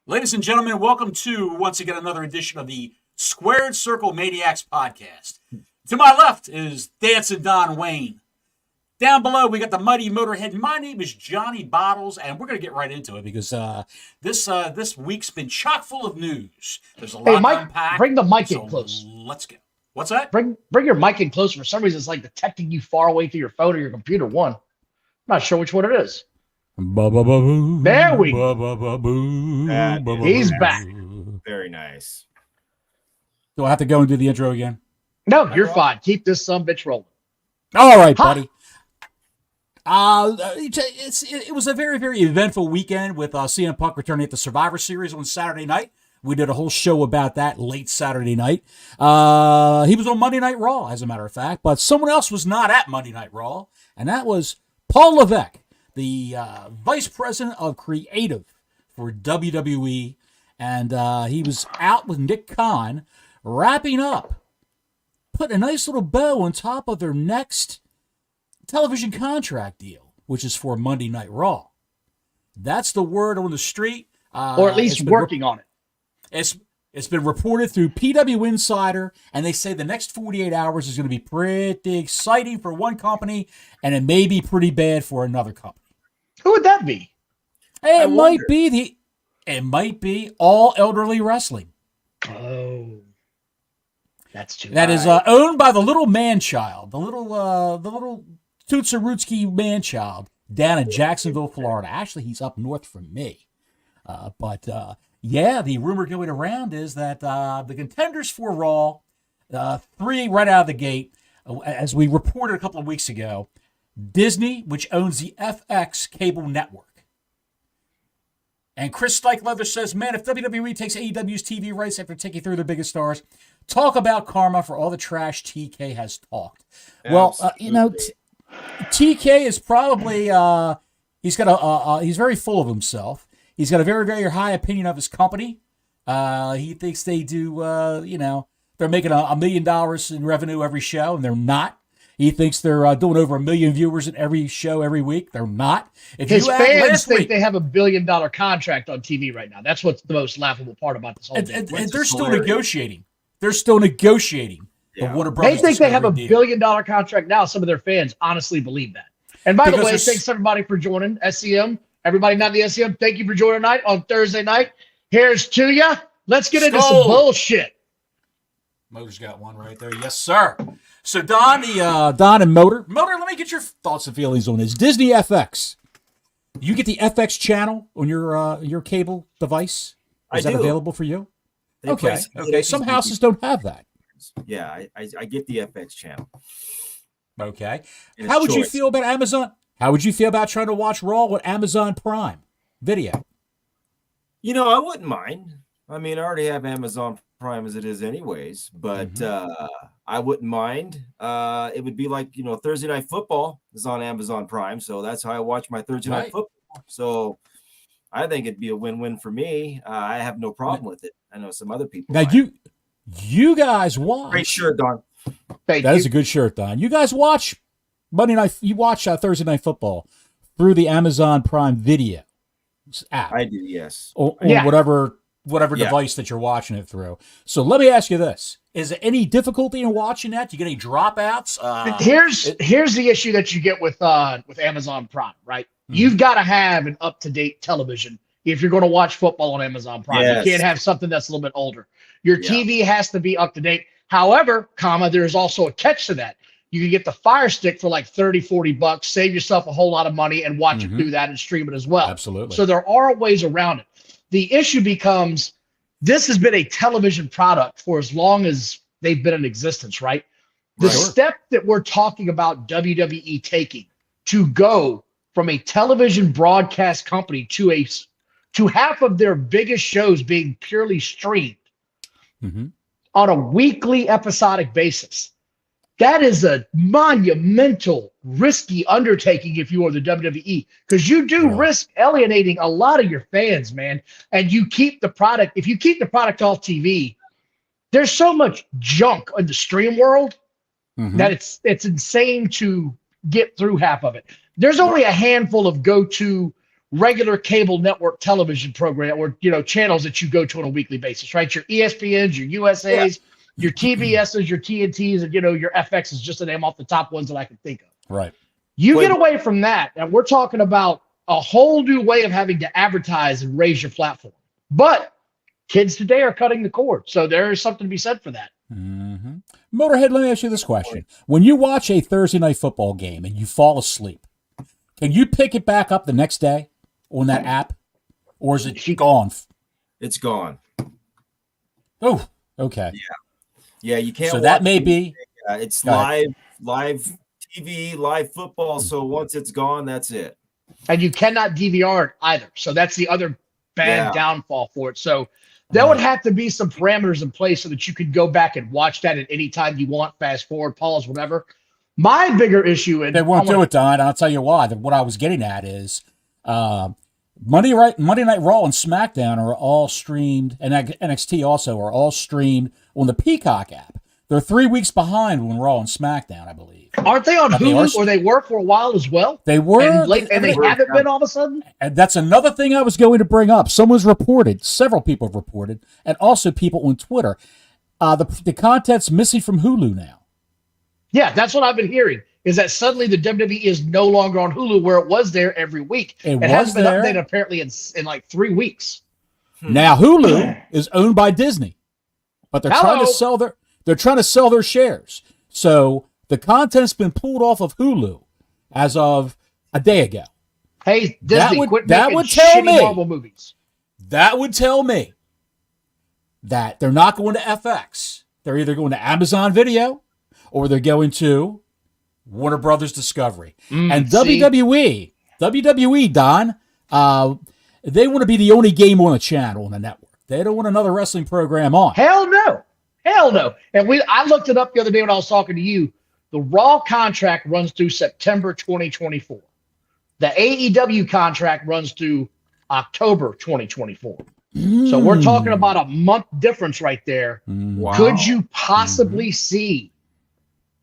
Ladies and gentlemen, welcome to, once again, another edition of the Squared Circle Maniacs podcast. To my left is Dancing Don Wayne. Down below, we got the Mighty Motorhead. My name is Johnny Bottles, and we're going to get right into it because this week's been chock full of news. There's a lot Hey, Mike, to unpack. bring the mic in close. Let's go. What's that? Bring your mic in close. For some reason, it's like detecting you far away through your phone or your computer. I'm not sure which one it is. There we go. He's back. Very nice. Do I have to go and do the intro again? No, you're fine. Keep this sumbitch rolling. All right, buddy. It was a very, very eventful weekend with CM Punk returning at the Survivor Series on Saturday night. We did a whole show about that late Saturday night. He was on Monday Night Raw, as a matter of fact, but someone else was not at Monday Night Raw, and that was Paul Levesque, the Vice President of Creative for WWE, and he was out with Nick Khan, wrapping up, putting a nice little bow on top of their next television contract deal, which is for Monday Night Raw. That's the word on the street. Or at least working on it. It's been reported through PW Insider, and they say the next 48 hours is going to be pretty exciting for one company, and it may be pretty bad for another company. Who would that be? Hey, it might be All Elderly Wrestling. Oh, that's too. That is owned by the little man-child, the little Tootsie man-child down in Jacksonville, Florida. Actually, he's up north from me. Yeah, the rumor going around is that the contenders for Raw, three right out of the gate, as we reported a couple of weeks ago, Disney, which owns the FX cable network. And Chris Stikelether says, man, if WWE takes AEW's TV rights after taking through their biggest stars, talk about karma for all the trash TK has talked. Well, TK is probably, he's very full of himself. He's got a very, very high opinion of his company. He thinks they do, they're making $1 million in revenue every show, and they're not. He thinks they're doing over 1 million viewers in every show every week. They're not. His fans think they have $1 billion contract on TV right now. That's what's the most laughable part about this whole thing. And they're still negotiating. They're still negotiating. Yeah. Warner Brothers they think they have a $1 billion contract now. Some of their fans honestly believe that. And by the way, thanks everybody for joining SCM. Everybody not in the SCM, thank you for joining tonight on Thursday night. Here's to ya. Let's get into some bullshit. Motor's got one right there. Yes, sir. So Don and Motor, let me get your thoughts and feelings on this. Disney FX. You get the FX channel on your cable device? Is that available for you? Okay. Some houses don't have that. Yeah, I get the FX channel. Okay. How would you feel about Amazon? How would you feel about trying to watch Raw with Amazon Prime Video? I wouldn't mind. I mean, I already have Amazon Prime as it is anyways, but I wouldn't mind. It would be like, Thursday Night Football is on Amazon Prime, so that's how I watch my Thursday Night Football. So I think it'd be a win-win for me. I have no problem with it. I know some other people. Now, you guys watch. Great shirt, Don. That is a good shirt, Don. You guys watch Monday night. You watch Thursday Night Football through the Amazon Prime Video app. I do, yes. On whatever device that you're watching it through. So let me ask you this: is there any difficulty in watching that? Do you get any dropouts? Here's the issue that you get with Amazon Prime, right? Mm-hmm. You've got to have an up-to-date television if you're going to watch football on Amazon Prime. Yes. You can't have something that's a little bit older. Your TV has to be up to date. However, there's also a catch to that. You can get the Fire Stick for like $30-$40, save yourself a whole lot of money, and watch it through that and stream it as well. Absolutely. So there are ways around it. The issue becomes this has been a television product for as long as they've been in existence, right? The step that we're talking about WWE taking to go from a television broadcast company to half of their biggest shows being purely streamed on a weekly episodic basis. That is a monumental, risky undertaking if you are the WWE, because you do risk alienating a lot of your fans, man. And you keep the product. If you keep the product off TV, there's so much junk in the stream world that it's insane to get through half of it. There's only a handful of go-to regular cable network television program or, channels that you go to on a weekly basis, right? Your ESPNs, your USAs, your TBSs, your TNTs, and, your FX is just to name off the top ones that I can think of. Right. You get away from that, and we're talking about a whole new way of having to advertise and raise your platform. But kids today are cutting the cord, so there is something to be said for that. Mm-hmm. Motorhead, let me ask you this question. When you watch a Thursday night football game and you fall asleep, can you pick it back up the next day on that app, or is it gone? It's gone. Oh, okay. Yeah, you can't. So that may be. It's live TV, live football. So once it's gone, that's it. And you cannot DVR it either. So that's the other bad downfall for it. So there would have to be some parameters in place so that you could go back and watch that at any time you want, fast forward, pause, whatever. My bigger issue, and they won't do it, Don. I'll tell you why. What I was getting at is Monday Night Raw and SmackDown are all streamed, and NXT also are all streamed on the Peacock app. They're 3 weeks behind when Raw and SmackDown, I believe. Aren't they on Hulu, or they were for a while as well? They were. And they haven't been all of a sudden? And that's another thing I was going to bring up. Someone's reported, several people have reported, and also people on Twitter, the content's missing from Hulu now. Yeah, that's what I've been hearing, is that suddenly the WWE is no longer on Hulu where it was there every week. It hasn't been updated apparently in like 3 weeks. Now Hulu is owned by Disney, but they're trying to sell their shares. So the content's been pulled off of Hulu as of a day ago. Hey, Disney, quit making shitty Marvel movies. That would tell me that they're not going to FX. They're either going to Amazon Video or they're going to Warner Brothers Discovery. And WWE, Don, they want to be the only game on the channel on the network. They don't want another wrestling program on. Hell no. And I looked it up the other day when I was talking to you. The Raw contract runs through September 2024. The AEW contract runs through October 2024. So we're talking about a month difference right there. Wow. Could you possibly see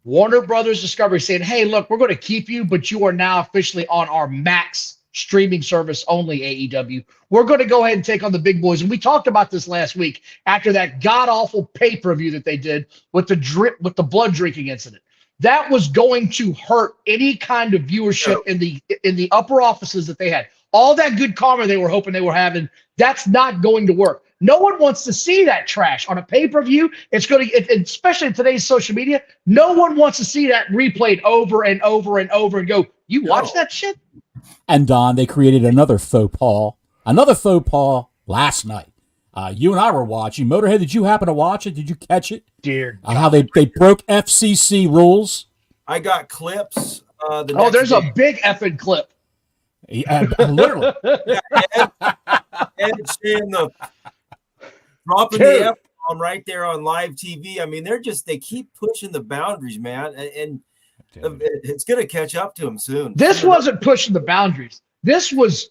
Warner Brothers Discovery saying, hey, look, we're going to keep you, but you are now officially on our Max streaming service only, AEW. We're going to go ahead and take on the big boys. And we talked about this last week after that god-awful pay-per-view that they did with the blood drinking incident. That was going to hurt any kind of viewership in the upper offices that they had. All that good karma they were hoping they were having, that's not going to work. No one wants to see that trash on a pay-per-view. It's going to, especially in today's social media, no one wants to see that replayed over and over and over and go, you watch that shit? And Don, they created another faux pas last night. You and I were watching. Motorhead, did you happen to watch it? Did you catch it? Dear God. How they broke FCC rules? I got clips. There's a big effing clip. Literally. Ed saying dropping the F-bomb right there on live TV. I mean, they keep pushing the boundaries, man, and it's going to catch up to them soon. This wasn't pushing the boundaries. This was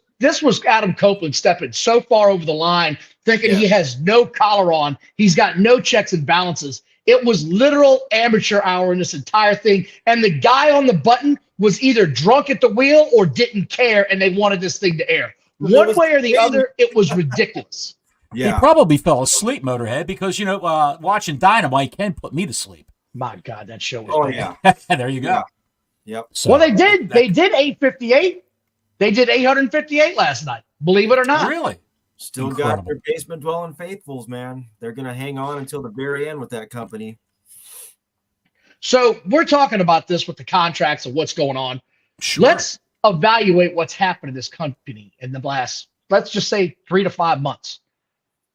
Adam Copeland stepping so far over the line, thinking he has no collar on. He's got no checks and balances. It was literal amateur hour in this entire thing. And the guy on the button was either drunk at the wheel or didn't care, and they wanted this thing to air. One way or the other, it was ridiculous. Yeah. He probably fell asleep, Motorhead, because, watching Dynamite can put me to sleep. My God, that show was There you go. Yeah. Yep. So, well, they did 858. They did 858 last night, believe it or not. Really? Still got their basement dwelling faithfuls, man. They're going to hang on until the very end with that company. So we're talking about this with the contracts and what's going on. Sure. Let's evaluate what's happened to this company in the last, let's just say 3 to 5 months.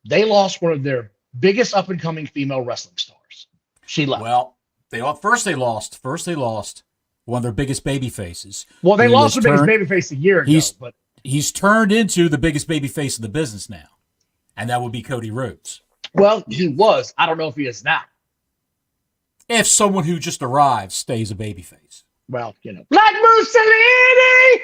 They lost one of their biggest up-and-coming female wrestling stars. She left. Well, first they lost one of their biggest baby faces. Well, they lost their biggest baby face a year ago. But he's turned into the biggest baby face of the business now, and that would be Cody Rhodes. Well, he was. I don't know if he is now. If someone who just arrived stays a baby face. Well, Black Mussolini!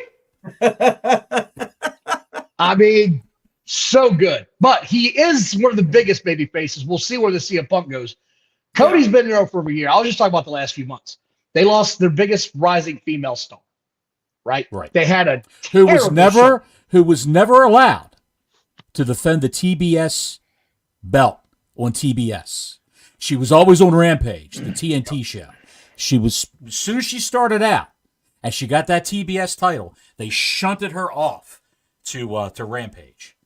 I mean, so good. But he is one of the biggest baby faces. We'll see where the CM Punk goes. Cody's been there for over a year. I'll just talk about the last few months. They lost their biggest rising female star. right? Right. They had a who terrible was never allowed to defend the TBS belt on TBS. She was always on Rampage, the TNT show. She was, as soon as she started out and she got that TBS title, they shunted her off to Rampage.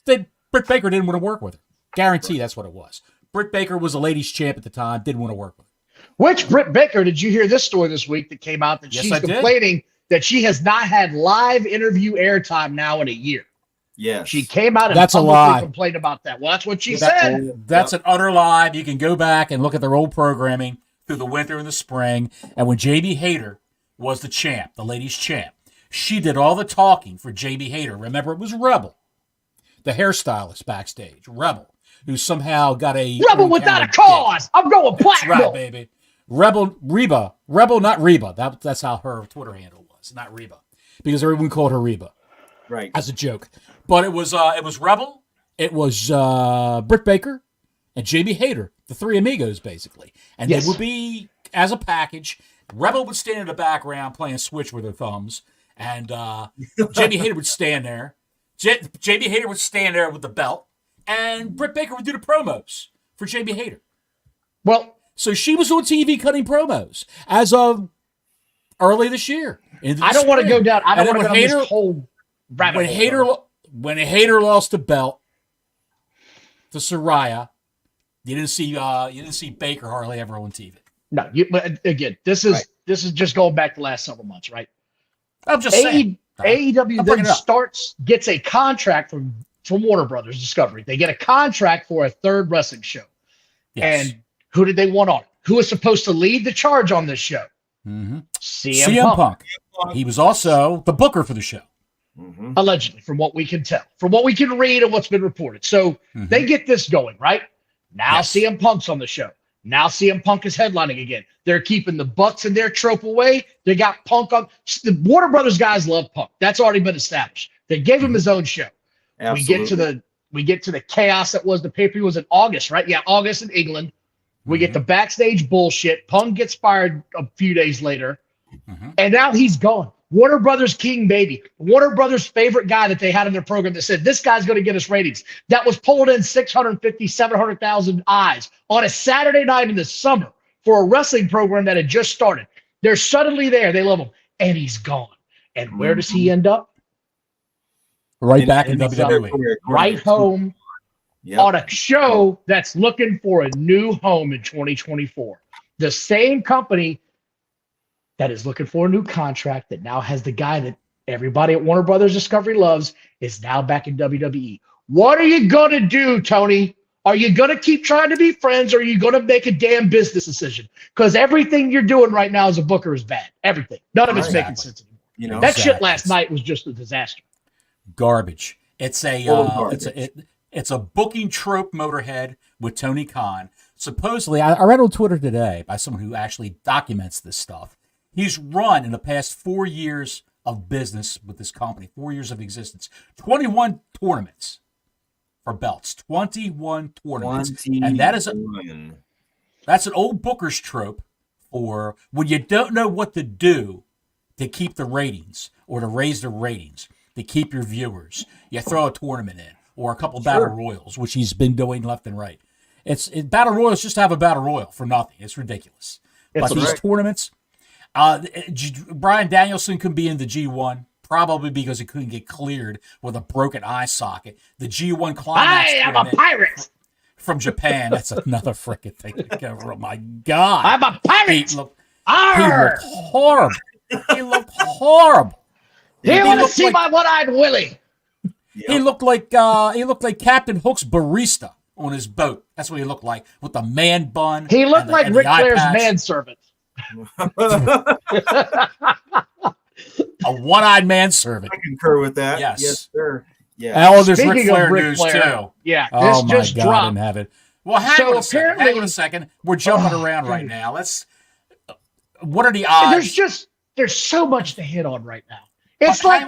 Britt Baker didn't want to work with her. Guarantee that's what it was. Britt Baker was a ladies champ at the time, didn't want to work with her. Which Britt Baker, did you hear this story this week that came out that she's complaining that she has not had live interview airtime now in a year? Yes. She came out and That's a publicly lie. complained about that. Well, that's what she said. That's an utter lie. You can go back and look at their old programming through the winter and the spring. And when Jamie Hayter was the champ, the ladies champ, she did all the talking for Jamie Hayter. Remember, it was Rebel, the hairstylist backstage. Rebel, who somehow got a Rebel without a cause. I'm going platinum. That's right, baby. Rebel, not Reba. That's how her Twitter handle was, not Reba, because everyone called her Reba, right, as a joke. But it was Rebel, it was Britt Baker, and Jamie Hayter, the three amigos, basically, and they would be as a package. Rebel would stand in the background playing Switch with her thumbs, and Jamie Hayter would stand there. Jamie Hayter would stand there with the belt, and Britt Baker would do the promos for Jamie Hayter. Well, so she was on TV cutting promos as of early this year. I don't want to go down. I don't want to go down this whole rabbit hole. When Hayter lost the belt to Saraya, you didn't see Baker hardly ever on TV. No, but again, this is just going back the last several months, right? I'm just saying. AEW then gets a contract from Warner Brothers Discovery. They get a contract for a third wrestling show. Yes. And who did they want on it? Who was supposed to lead the charge on this show? Mm-hmm. CM Punk. He was also the booker for the show. Mm-hmm. Allegedly, from what we can tell, from what we can read and what's been reported. So they get this going, right? Now CM Punk's on the show. Now CM Punk is headlining again. They're keeping the Bucks and their trope away. They got Punk on. The Warner Brothers guys love Punk. That's already been established. They gave him his own show. Absolutely. We get to the chaos that was the pay-per-view was in August, right? Yeah, August in England. We get the backstage bullshit. Punk gets fired a few days later. And now he's gone. Warner Brothers King, baby. Warner Brothers' favorite guy that they had in their program that said, this guy's going to get us ratings. That was pulled in 650, 700,000 eyes on a Saturday night in the summer for a wrestling program that had just started. They're suddenly there. They love him. And he's gone. And where does he end up? Right back in WWE. Right home on a show that's looking for a new home in 2024. The same company that is looking for a new contract that now has the guy that everybody at Warner Brothers Discovery loves is now back in WWE. What are you going to do, Tony? Are you going to keep trying to be friends, or are you going to make a damn business decision? Because everything you're doing right now as a booker is bad. Everything. None of it's making sense anymore. You know, that shit last night was just a disaster. Garbage. It's a it's a booking trope motorhead with Tony Khan. Supposedly, I read on Twitter today by someone who actually documents this stuff. He's run in the past 4 years of business with this company, 4 years of existence, 21 tournaments for belts, 21 tournaments. And that's an old booker's trope for when you don't know what to do to keep the ratings or to raise the ratings, to keep your viewers. You throw a tournament in or a couple battle royals, which he's been doing left and right. Battle royals just have a battle royal for nothing. It's ridiculous. But these tournaments, Bryan Danielson can be in the G1, probably because he couldn't get cleared with a broken eye socket. The G1 Climax. I am a pirate from Japan. That's another freaking thing to go over. Oh my God! I'm a pirate. He looked horrible. He looked horrible. Do you want to see my one-eyed Willie? Yep. He looked like Captain Hook's barista on his boat. That's what he looked like, with the man bun. He looked like Ric Flair's manservant. A one-eyed manservant. I concur with that. Yes sir. Yeah. Oh, there's Ric Flair news too. Yeah. Oh this my just God, dropped. I didn't have it. Well, hang on a second. We're jumping around right now. What are the odds? There's so much to hit on right now. It's like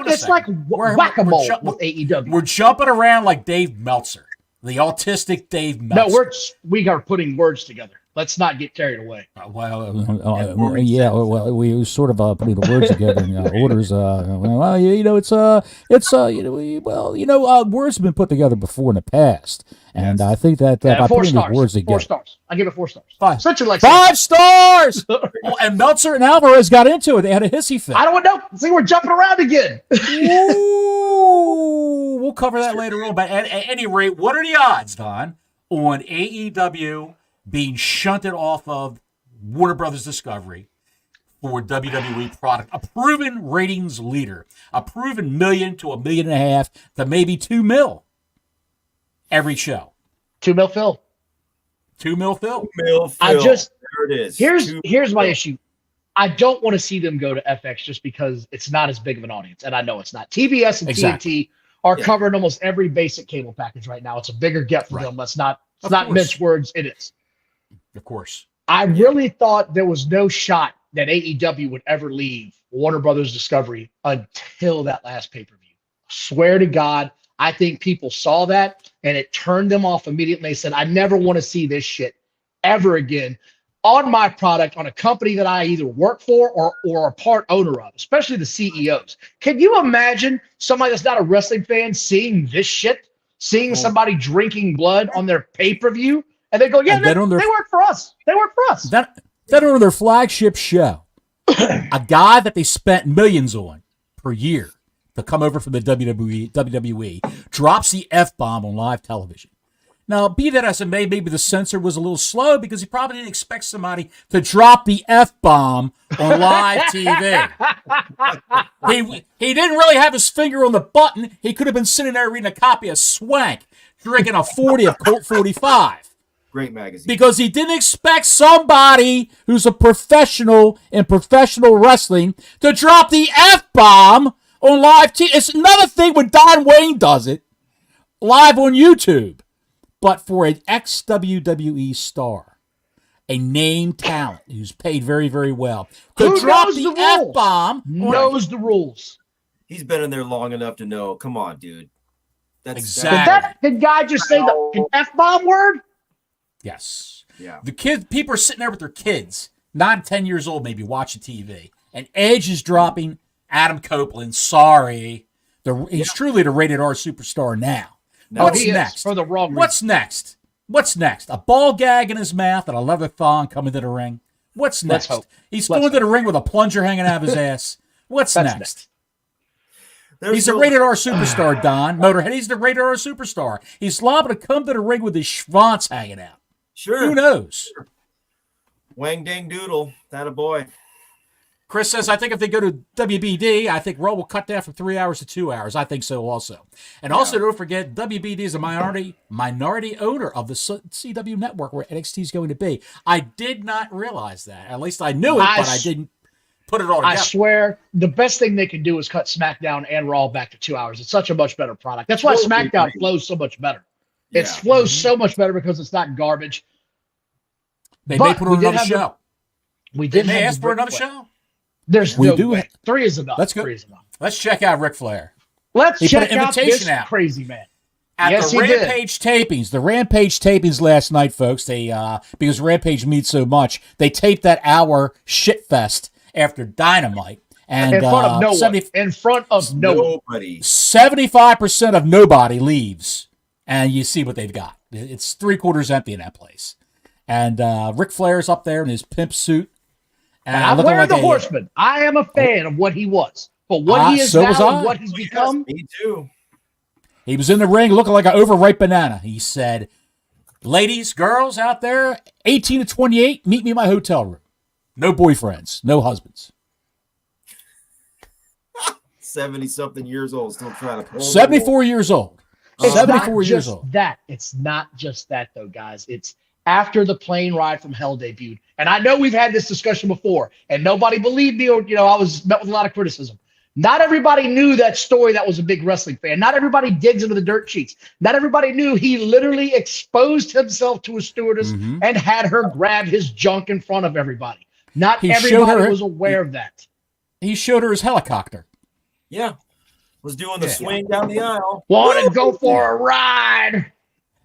whack-a-mole with AEW. We're jumping around like Dave Meltzer, the autistic Dave Meltzer. No, we are putting words together. Let's not get carried away. We sort of putting the words together in orders. Words have been put together before in the past, and I think that by putting the words together, 4 stars. I give it 4 stars. Five stars. And Meltzer and Alvarez got into it. They had a hissy fit. I don't know. See, we're jumping around again. Ooh, we'll cover that later on. But at any rate, what are the odds, Don, on AEW being shunted off of Warner Brothers Discovery for WWE product? A proven ratings leader, a proven $1 million to $1.5 million to maybe $2 million every show. $2 million Phil. $2 million Phil. $2 million Phil. There it is. Here's my issue. I don't want to see them go to FX just because it's not as big of an audience, and I know it's not. TBS and TNT are covering almost every basic cable package right now. It's a bigger get for them. Let's not mince words. It is. Of course. I really thought there was no shot that AEW would ever leave Warner Brothers Discovery until that last pay-per-view. Swear to God, I think people saw that and it turned them off immediately. They said, I never want to see this shit ever again on my product, on a company that I either work for or a part owner of, especially the CEOs. Can you imagine somebody that's not a wrestling fan seeing this shit, seeing somebody drinking blood on their pay-per-view? And they go, yeah, they work for us. They work for us. That on their flagship show, a guy that they spent millions on per year to come over from the WWE drops the F-bomb on live television. Now, be that as it may, maybe the censor was a little slow because he probably didn't expect somebody to drop the F-bomb on live TV. He didn't really have his finger on the button. He could have been sitting there reading a copy of Swank, drinking a 40 of Colt 45. Great magazine. Because he didn't expect somebody who's a professional in professional wrestling to drop the F-bomb on live TV. It's another thing when Don Wayne does it live on YouTube. But for an ex-WWE star, a named talent who's paid very, very well, to drop the F-bomb, knows the rules. He's been in there long enough to know. Come on, dude. That's exactly. Did that guy just say the F-bomb word? Yes. Yeah. People are sitting there with their kids, 9, 10 years old, maybe watching TV, and Edge is dropping Adam Copeland. Sorry, he's truly the rated R superstar now. What's next? For the wrong reason. What's next? What's next? A ball gag in his mouth and a leather thong coming to the ring. What's next? He's going to the ring with a plunger hanging out of his ass. What's next? He's a rated R superstar, Don. Motorhead, he's the rated R superstar. He's liable to come to the ring with his schwanz hanging out. Sure. Who knows? Sure. Wang dang doodle. That a boy. Chris says, I think if they go to WBD, I think Raw will cut down from 3 hours to 2 hours. I think so also. And also, don't forget, WBD is a minority owner of the CW network where NXT is going to be. I did not realize that. At least I knew it, but I didn't put it all together. I swear, the best thing they can do is cut SmackDown and Raw back to 2 hours. It's such a much better product. That's why SmackDown flows so much better. Yeah. It flows so much better because it's not garbage. They may put on another show. We did ask for another show. There's no way. 3 is enough. Let's go. 3 is enough. Let's check out Ric Flair. Let's check out this crazy man. At the Rampage tapings. The Rampage tapings last night, folks, they because Rampage meets so much, they taped that hour shitfest after Dynamite. And in front of no one. In front of nobody. 75% of nobody leaves. And you see what they've got. It's 3/4 empty in that place. And Ric Flair's up there in his pimp suit. And I'm wearing the Horseman. I am a fan of what he was. But what he is now and what he's become. Me too. He was in the ring looking like an overripe banana. He said, ladies, girls out there, 18 to 28, meet me in my hotel room. No boyfriends, no husbands. 70-something years old, still trying to pull 74 years old. It's 74 years old. It's not just that, though, guys. It's after the plane ride from hell debuted. And I know we've had this discussion before, and nobody believed me, or I was met with a lot of criticism. Not everybody knew that story that was a big wrestling fan. Not everybody digs into the dirt sheets. Not everybody knew he literally exposed himself to a stewardess and had her grab his junk in front of everybody. Not everybody was aware of that. He showed her his helicopter. Yeah. Was doing the swing down the aisle. Want to go for a ride.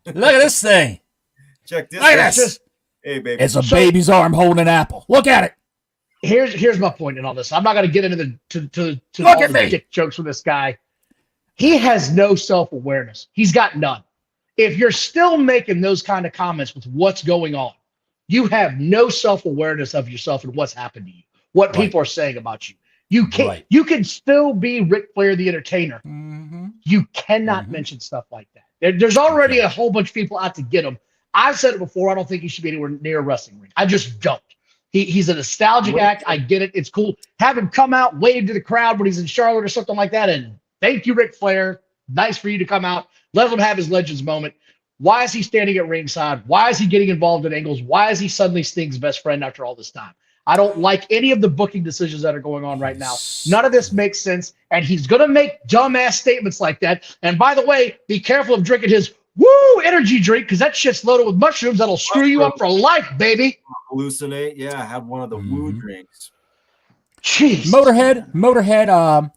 Look at this thing. Check this out. Hey, baby. It's a baby's arm holding an apple. Look at it. Here's my point in all this. I'm not going to get into the Look all at the me. dick jokes with this guy. He has no self-awareness. He's got none. If you're still making those kind of comments with what's going on, you have no self-awareness of yourself and what's happened to you, what people are saying about you. You can't. Right. You can still be Ric Flair, the entertainer. Mm-hmm. You cannot mention stuff like that. There's already a whole bunch of people out to get him. I've said it before. I don't think he should be anywhere near a wrestling ring. I just don't. He's a nostalgic act. I get it. It's cool. Have him come out, wave to the crowd when he's in Charlotte or something like that, and thank you, Ric Flair. Nice for you to come out. Let him have his Legends moment. Why is he standing at ringside? Why is he getting involved in angles? Why is he suddenly Sting's best friend after all this time? I don't like any of the booking decisions that are going on right now. None of this makes sense, and he's going to make dumbass statements like that. And by the way, be careful of drinking his energy drink, because that shit's loaded with mushrooms that'll screw you up for life, baby. Hallucinate. Yeah, have one of the woo drinks. Jeez. Motorhead,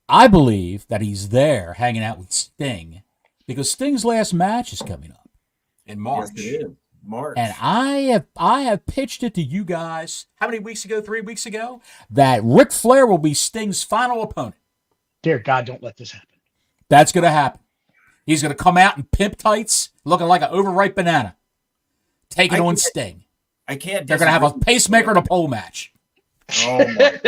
I believe that he's there hanging out with Sting because Sting's last match is coming up in March. Yes, it is. March. And I have pitched it to you guys, how many weeks ago? 3 weeks ago? That Ric Flair will be Sting's final opponent. Dear God, don't let this happen. That's going to happen. He's going to come out in pimp tights, looking like an overripe banana, taking on Sting. I can't. They're going to have a pacemaker and a pole match. Oh my!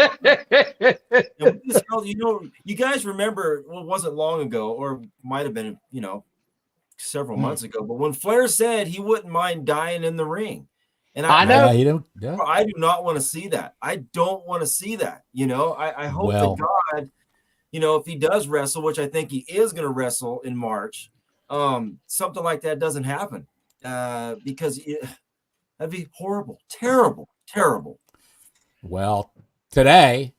You guys remember? Well, it wasn't long ago, or might have been, several months ago. But when Flair said he wouldn't mind dying in the ring, and I know I do not want to see that. I don't want to see that. I hope to God, if he does wrestle, which I think he is going to wrestle in March, something like that doesn't happen, because that'd be horrible, terrible, terrible. Well, today,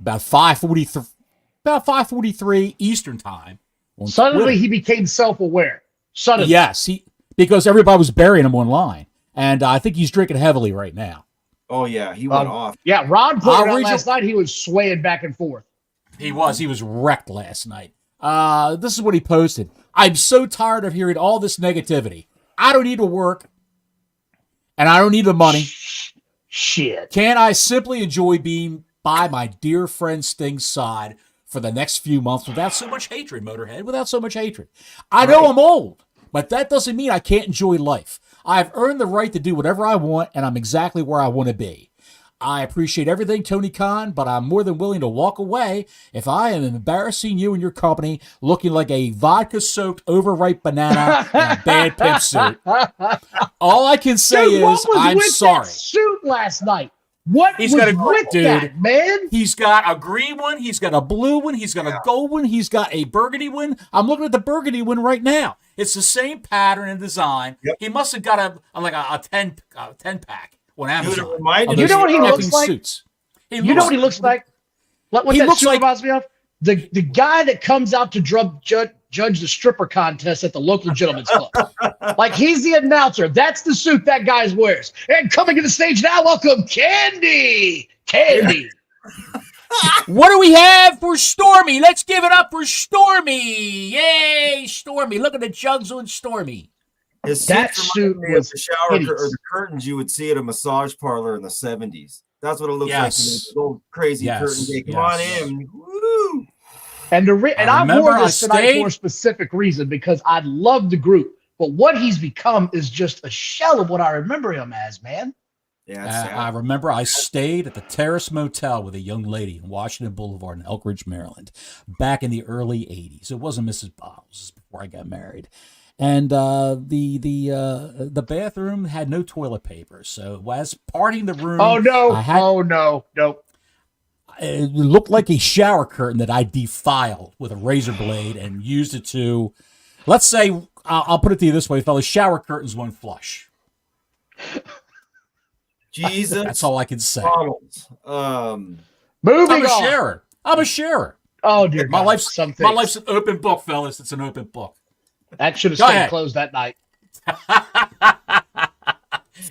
about 5:43 Eastern time. Suddenly Twitter, he became self-aware. Suddenly. Yes, because everybody was burying him online, and I think he's drinking heavily right now. Oh yeah, he went off. Yeah, Ron put it out last night. He was swaying back and forth. He was wrecked last night. This is what he posted. I'm so tired of hearing all this negativity. I don't need to work, and I don't need the money. Shit. Can I simply enjoy being by my dear friend Sting's side for the next few months without so much hatred, Motorhead? Without so much hatred. I know I'm old, but that doesn't mean I can't enjoy life. I've earned the right to do whatever I want, and I'm exactly where I want to be. I appreciate everything, Tony Khan, but I'm more than willing to walk away if I am embarrassing you and your company looking like a vodka-soaked, overripe banana in a bad pimp suit. All I can say is I'm sorry. That suit last night? What he's was got with that, man? He's got a green one. He's got a blue one. He's got a gold one. He's got a burgundy one. I'm looking at the burgundy one right now. It's the same pattern and design. Yep. He must have got a 10 pack. On Amazon. You know what he looks like? You know what he looks like? What that suit reminds me of? The guy that comes out to judge the stripper contest at the local gentleman's club. Like, he's the announcer. That's the suit that guy wears. And coming to the stage now, welcome Candy. Candy. What do we have for Stormy? Let's give it up for Stormy. Yay, Stormy. Look at the jugs on Stormy. That suit was the shower or the curtains you would see at a massage parlor in the 70s. That's what it looks like to me. Those old crazy curtains. Come on in. Woo! And I wore this tonight for a specific reason, because I love the group. But what he's become is just a shell of what I remember him as, man. Yeah, I remember I stayed at the Terrace Motel with a young lady in Washington Boulevard in Elk Ridge, Maryland, back in the early 80s. It wasn't Mrs. Bottles. This is before I got married. And the bathroom had no toilet paper, so as parting the room, no. It looked like a shower curtain that I defiled with a razor blade and used it to, let's say, I'll put it to you this way, fellas: shower curtains won't flush. Jesus, that's all I can say. I'm a sharer. Oh dear, my life's an open book, fellas. It's an open book. That should have stayed closed that night.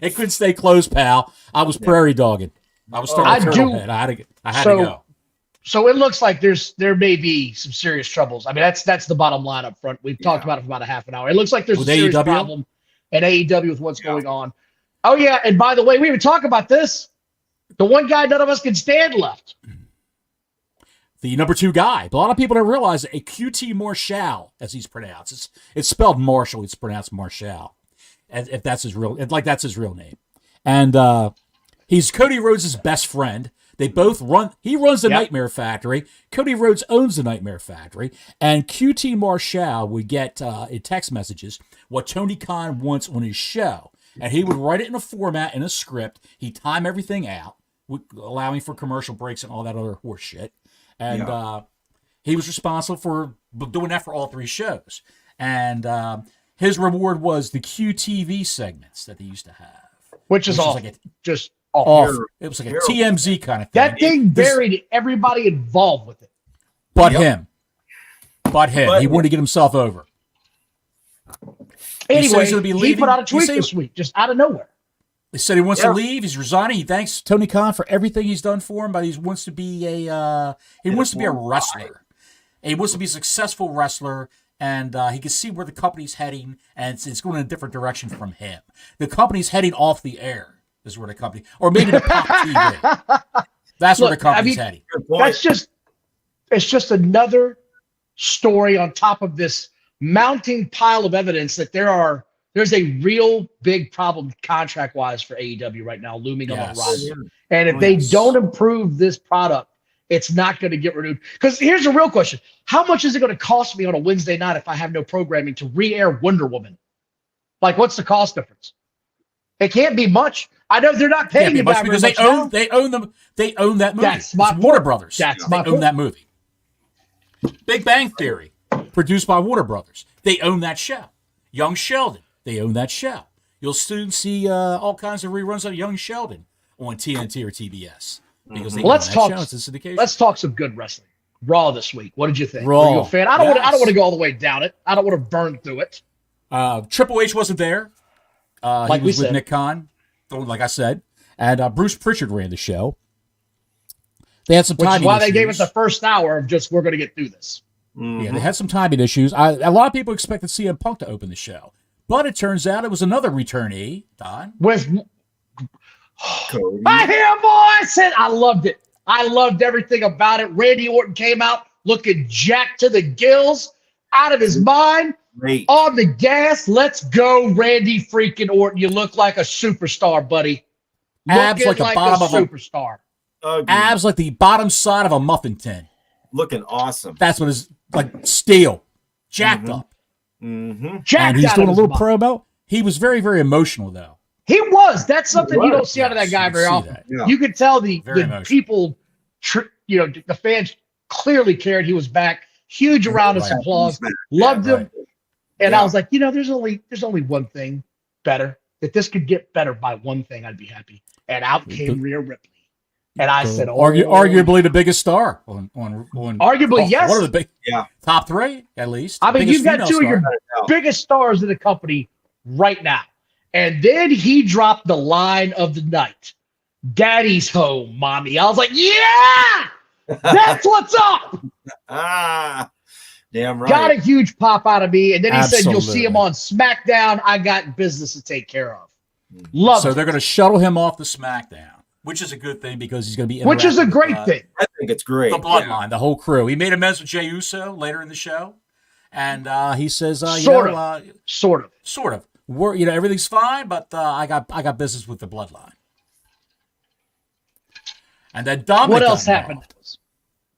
It couldn't stay closed, pal. I was prairie dogging. I was starting to turtlehead. I had to go. So it looks like there may be some serious troubles. I mean, that's the bottom line up front. We've talked about it for about a half an hour. It looks like there's a serious problem at AEW with what's going on. Oh, yeah. And by the way, we even talk about this. The one guy none of us can stand left. The number 2 guy. But a lot of people don't realize a QT Marshall, as he's pronounced. It's spelled Marshall. It's pronounced Marshall. If that's his real, that's his real name. And he's Cody Rhodes' best friend. They both run. He runs the Nightmare Factory. Cody Rhodes owns the Nightmare Factory. And QT Marshall would get in text messages what Tony Khan wants on his show. And he would write it in a format, in a script. He'd time everything out, allowing for commercial breaks and all that other horse shit. And he was responsible for doing that for all 3 shows. And his reward was the QTV segments that they used to have. Which is awful. Just awful. It was like a TMZ kind of thing. That thing buried everybody involved with it. But him. He wanted to get himself over. Anyway, he put out a tweet this week, just out of nowhere. They said he wants to leave. He's resigning. He thanks Tony Khan for everything he's done for him, but he wants to be a wrestler. He wants to be a successful wrestler, and he can see where the company's heading, and it's going in a different direction from him. The company's heading off the air. Is where the company, or maybe the Pop TV. That's where the company's heading. It's just another story on top of this mounting pile of evidence that there's a real big problem contract-wise for AEW right now looming on the horizon. And if they don't improve this product, it's not going to get renewed. Because here's a real question. How much is it going to cost me on a Wednesday night if I have no programming to re-air Wonder Woman? Like, what's the cost difference? It can't be much. I know they're not paying you much because they own them. They own that movie. That's my Warner Brothers. They own that movie. Big Bang Theory, produced by Warner Brothers. They own that show. Young Sheldon. They own that show. You'll soon see all kinds of reruns of Young Sheldon on TNT or TBS because they own that show. It's a syndication. Let's talk some good wrestling. Raw this week. What did you think? Raw. Were you a fan? I don't want to go all the way down it. I don't want to burn through it. Triple H wasn't there. He was with Nick Khan, like I said, and Bruce Pritchard ran the show. They had some timing issues. Which is why they gave us the first hour of just, we're going to get through this. Mm-hmm. Yeah, they had some timing issues. A lot of people expected CM Punk to open the show, but it turns out it was another returnee, Don. With Cody. I hear voices. I loved it. I loved everything about it. Randy Orton came out looking jacked to the gills, out of his mind. Great. On the gas. Let's go, Randy freaking Orton. You look like a superstar, buddy. Abs like the bottom of a superstar. Abs like the bottom side of a muffin tin. Looking awesome. That's what is like steel. Jacked up. Mm-hmm. Jacked and he's out doing a little mind. promo. He was very, very emotional, though. He was. That's something you don't see out of that guy very often. Yeah. You could tell the people, the fans clearly cared he was back. Huge round of applause. Loved him. And I was like, there's only one thing better. If this could get better by one thing, I'd be happy. And out came Rhea Ripley. And I said, arguably the biggest star on arguably, yes. One of the big top 3, at least. I mean, you've got 2 of your biggest stars in the company right now. And then he dropped the line of the night. Daddy's home, mommy. I was like, yeah, that's what's up. Damn right. Got a huge pop out of me. And then he said, you'll see him on SmackDown. I got business to take care of. Love it. So they're going to shuttle him off the SmackDown, which is a good thing because he's going to be which is a great thing. I think it's great. The bloodline, the whole crew. He made amends with Jey Uso later in the show. And he says, sort of. We're, everything's fine, but I got business with the bloodline. And then Dominic. What else happened?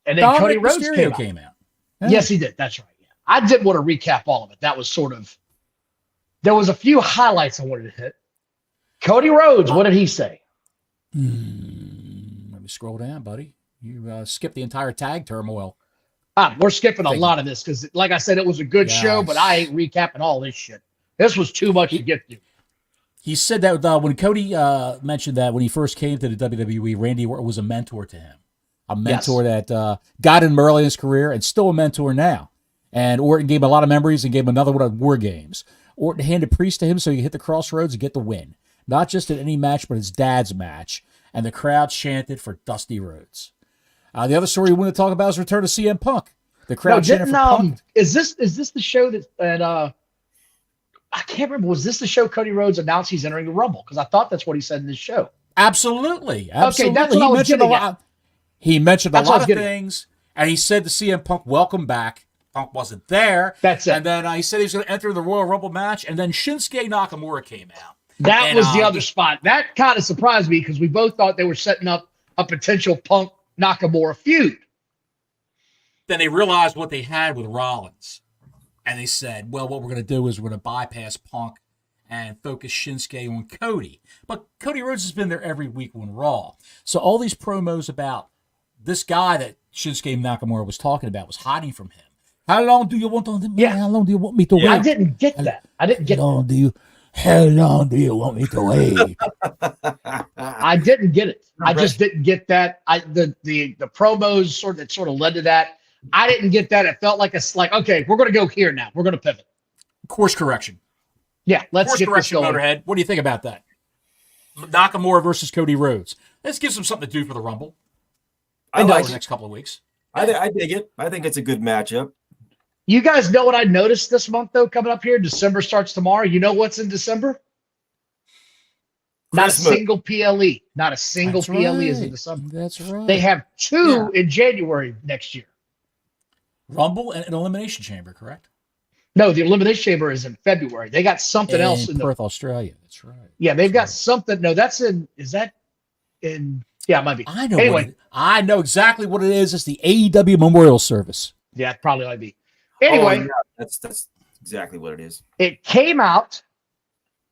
And then Cody Rhodes came out. Yeah. Yes, he did. That's right. Yeah. I didn't want to recap all of it. That was there was a few highlights I wanted to hit. Cody Rhodes, what did he say? Let me scroll down, buddy. You skipped the entire tag turmoil. We're skipping a lot of this because, like I said, it was a good show, but I ain't recapping all this shit. This was too much to get through. He said that when Cody mentioned that when he first came to the WWE, Randy Orton was a mentor to him. A mentor that got him early in his career and still a mentor now. And Orton gave him a lot of memories and gave him another one of War Games. Orton handed Priest to him so he could hit the crossroads and get the win. Not just in any match, but his dad's match. And the crowd chanted for Dusty Rhodes. The other story we want to talk about is return to CM Punk. The crowd chanted for Punk. Is this the show that I can't remember. Was this the show Cody Rhodes announced he's entering the Rumble? Because I thought that's what he said in this show. Absolutely. Okay, that's what I was getting at. He mentioned a lot of things, and he said to CM Punk, welcome back. Punk wasn't there. That's it. And then he said he was going to enter the Royal Rumble match, and then Shinsuke Nakamura came out. That was the other spot. That kind of surprised me because we both thought they were setting up a potential Punk Nakamura feud. Then they realized what they had with Rollins. And they said, well, what we're going to do is we're going to bypass Punk and focus Shinsuke on Cody. But Cody Rhodes has been there every week on Raw. So all these promos about this guy that Shinsuke Nakamura was talking about was hiding from him. How long do you want How long do you want me to wait? I didn't get that. How long do you want me to wait? I didn't get it. I just didn't get that. The promos sort of led to that. I didn't get that. It felt like okay, we're going to go here now. We're going to pivot. Course correction. Yeah, let's get correction, this going. Motorhead. What do you think about that? Nakamura versus Cody Rhodes. This gives them something to do for the Rumble. I like the next couple of weeks. I dig it. I think it's a good matchup. You guys know what I noticed this month, though, coming up here? December starts tomorrow. You know what's in December? Not a single PLE. Not a single PLE is in December. That's right. They have two in January next year. Rumble and an Elimination Chamber, correct? No, the Elimination Chamber is in February. They got something else in Perth, Australia. That's right. Yeah, they've got something. No, that's in. Is that in? Yeah, it might be. I know. Anyway, I know exactly what it is. It's the AEW Memorial Service. Yeah, it probably might be. Anyway, that's exactly what it is. It came out.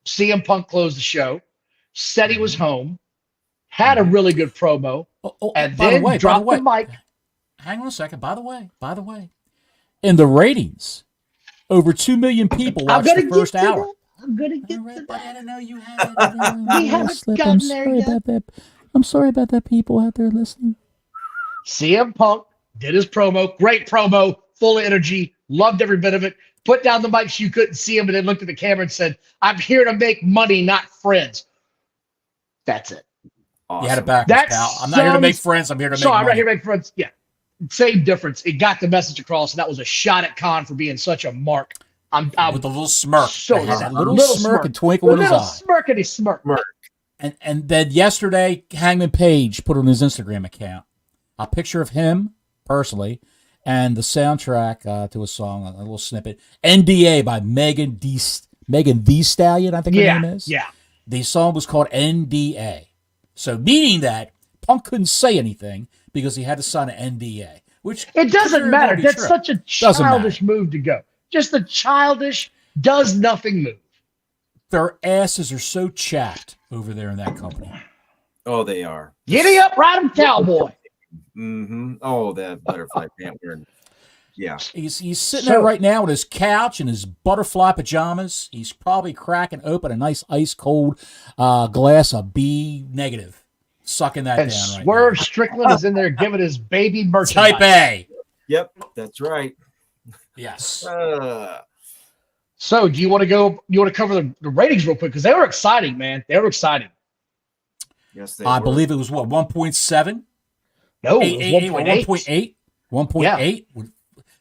CM Punk closed the show. Said he was home. Had a really good promo, and then dropped the mic. Hang on a second. By the way, in the ratings, over 2 million people watched the first hour. I'm gonna get to that. I didn't know you had it. We haven't gotten there yet. I'm sorry about that, people out there listening. CM Punk did his promo. Great promo. Full of energy. Loved every bit of it. Put down the mic so you couldn't see him, and then looked at the camera and said, "I'm here to make money, not friends." That's it. Awesome. You had it backwards, pal. I'm not here to make friends. I'm here to make money. I'm not here to make friends. Yeah. Same difference. It got the message across, and that was a shot at Khan for being such a mark. I'm with a little smirk. So that little smirk and twinkle in his eye. Smirk and he smirk. And then yesterday, Hangman Page put on his Instagram account a picture of him personally and the soundtrack to a song, a little snippet, NDA by Megan Thee Stallion, I think her name is. Yeah. The song was called NDA. So meaning that Punk couldn't say anything because he had to sign an NDA. Which it doesn't matter. That's such a childish move to go. Just a childish, does nothing move. Their asses are so chapped over there in that company. Oh, they are. Giddy up, ride 'em, cowboy. Mm-hmm. Oh, that butterfly pant wearing. Yeah. He's sitting there right now on his couch in his butterfly pajamas. He's probably cracking open a nice ice cold glass of B negative. Sucking that down right now. Swerve Strickland is in there giving his baby merchandise. Type A. Yep, that's right. Yes. So do you want to go? You want to cover the ratings real quick? Because they were exciting, man. They were exciting. Yes, they I were. believe it was what, 1.7? No, it was 1.8. 1.8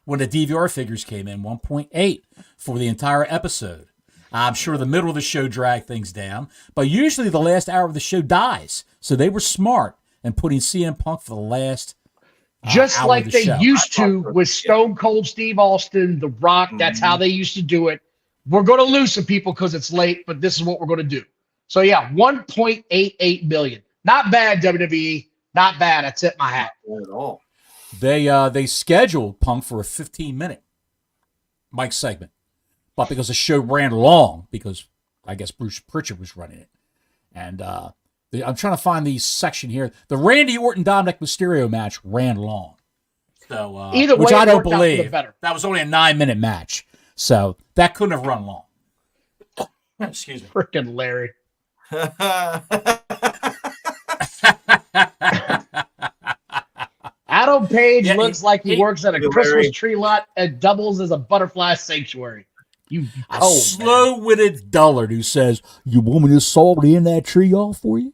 when the DVR figures came in. 1.8 for the entire episode. I'm sure the middle of the show dragged things down, but usually the last hour of the show dies. So they were smart in putting CM Punk for the last just hour like of the they show. used to with Stone Cold Steve Austin, The Rock. That's how they used to do it. We're going to lose some people because it's late, but this is what we're going to do. So yeah, 1.88 million. Not bad, WWE. Not bad. I tip my hat. Not at all. They scheduled Punk for a 15-minute mic segment, but because the show ran long, because I guess Bruce Pritchard was running it, and I'm trying to find the section here. The Randy Orton Dominic Mysterio match ran long, so either way, which I don't it worked out for the believe. better. That was only a 9-minute match, so that couldn't have run long. Excuse me, freaking Larry. Adam Page looks like he works at a Christmas tree lot and doubles as a butterfly sanctuary. A slow-witted dullard who says, "You want me to saw in that tree off for you?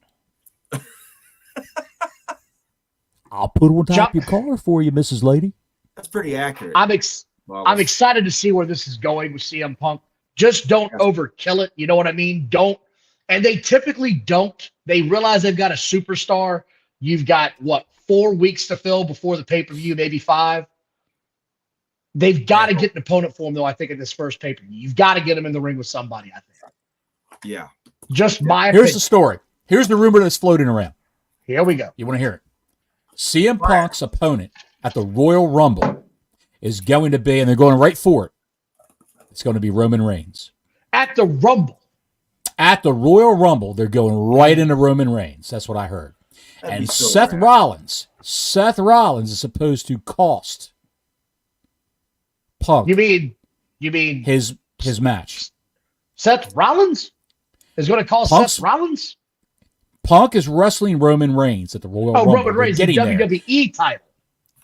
I'll put it on top of your car for you, Mrs. Lady." That's pretty accurate. I'm excited to see where this is going with CM Punk. Just don't overkill it. You know what I mean? Don't. And they typically don't. They realize they've got a superstar. You've got, 4 weeks to fill before the pay-per-view, maybe 5. They've got to get an opponent for him, though, I think, in this first pay-per-view. You've got to get him in the ring with somebody, I think. Yeah. Just my opinion. Here's the story. Here's the rumor that's floating around. Here we go. You want to hear it? CM Punk's opponent at the Royal Rumble is going to be, and they're going right for it, it's going to be Roman Reigns. At the Rumble. At the Royal Rumble, they're going right into Roman Reigns. That's what I heard. And so Seth Rollins is supposed to cost Punk You mean his match. Seth Rollins is going to call Punk's- Seth Rollins? Punk is wrestling Roman Reigns at the Royal Rumble. Roman Reigns, the WWE title.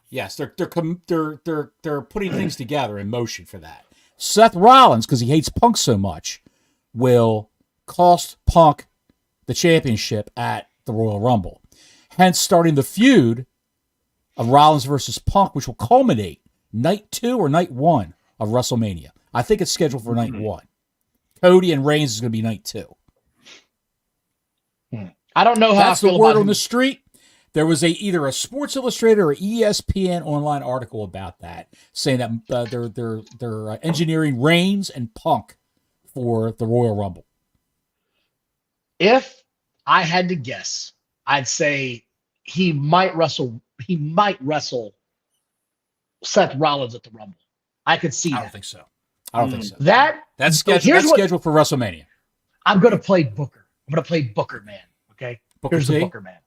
Yes, they're putting things together in motion for that. Seth Rollins, because he hates Punk so much, will cost Punk the championship at the Royal Rumble. Hence, starting the feud of Rollins versus Punk, which will culminate night 2 or night 1 of WrestleMania. I think it's scheduled for night 1. Cody and Reigns is going to be night 2. I don't know how That's I feel the word about on him. the street. There was either a Sports Illustrated or ESPN online article about that, saying that they're engineering Reigns and Punk for the Royal Rumble. If I had to guess, I'd say he might wrestle Seth Rollins at the Rumble. I could see I that. don't think so. I don't think so. That's scheduled for WrestleMania. I'm going to play Booker. I'm going to play Booker Man. Okay. Booker Here's T? the Booker Man.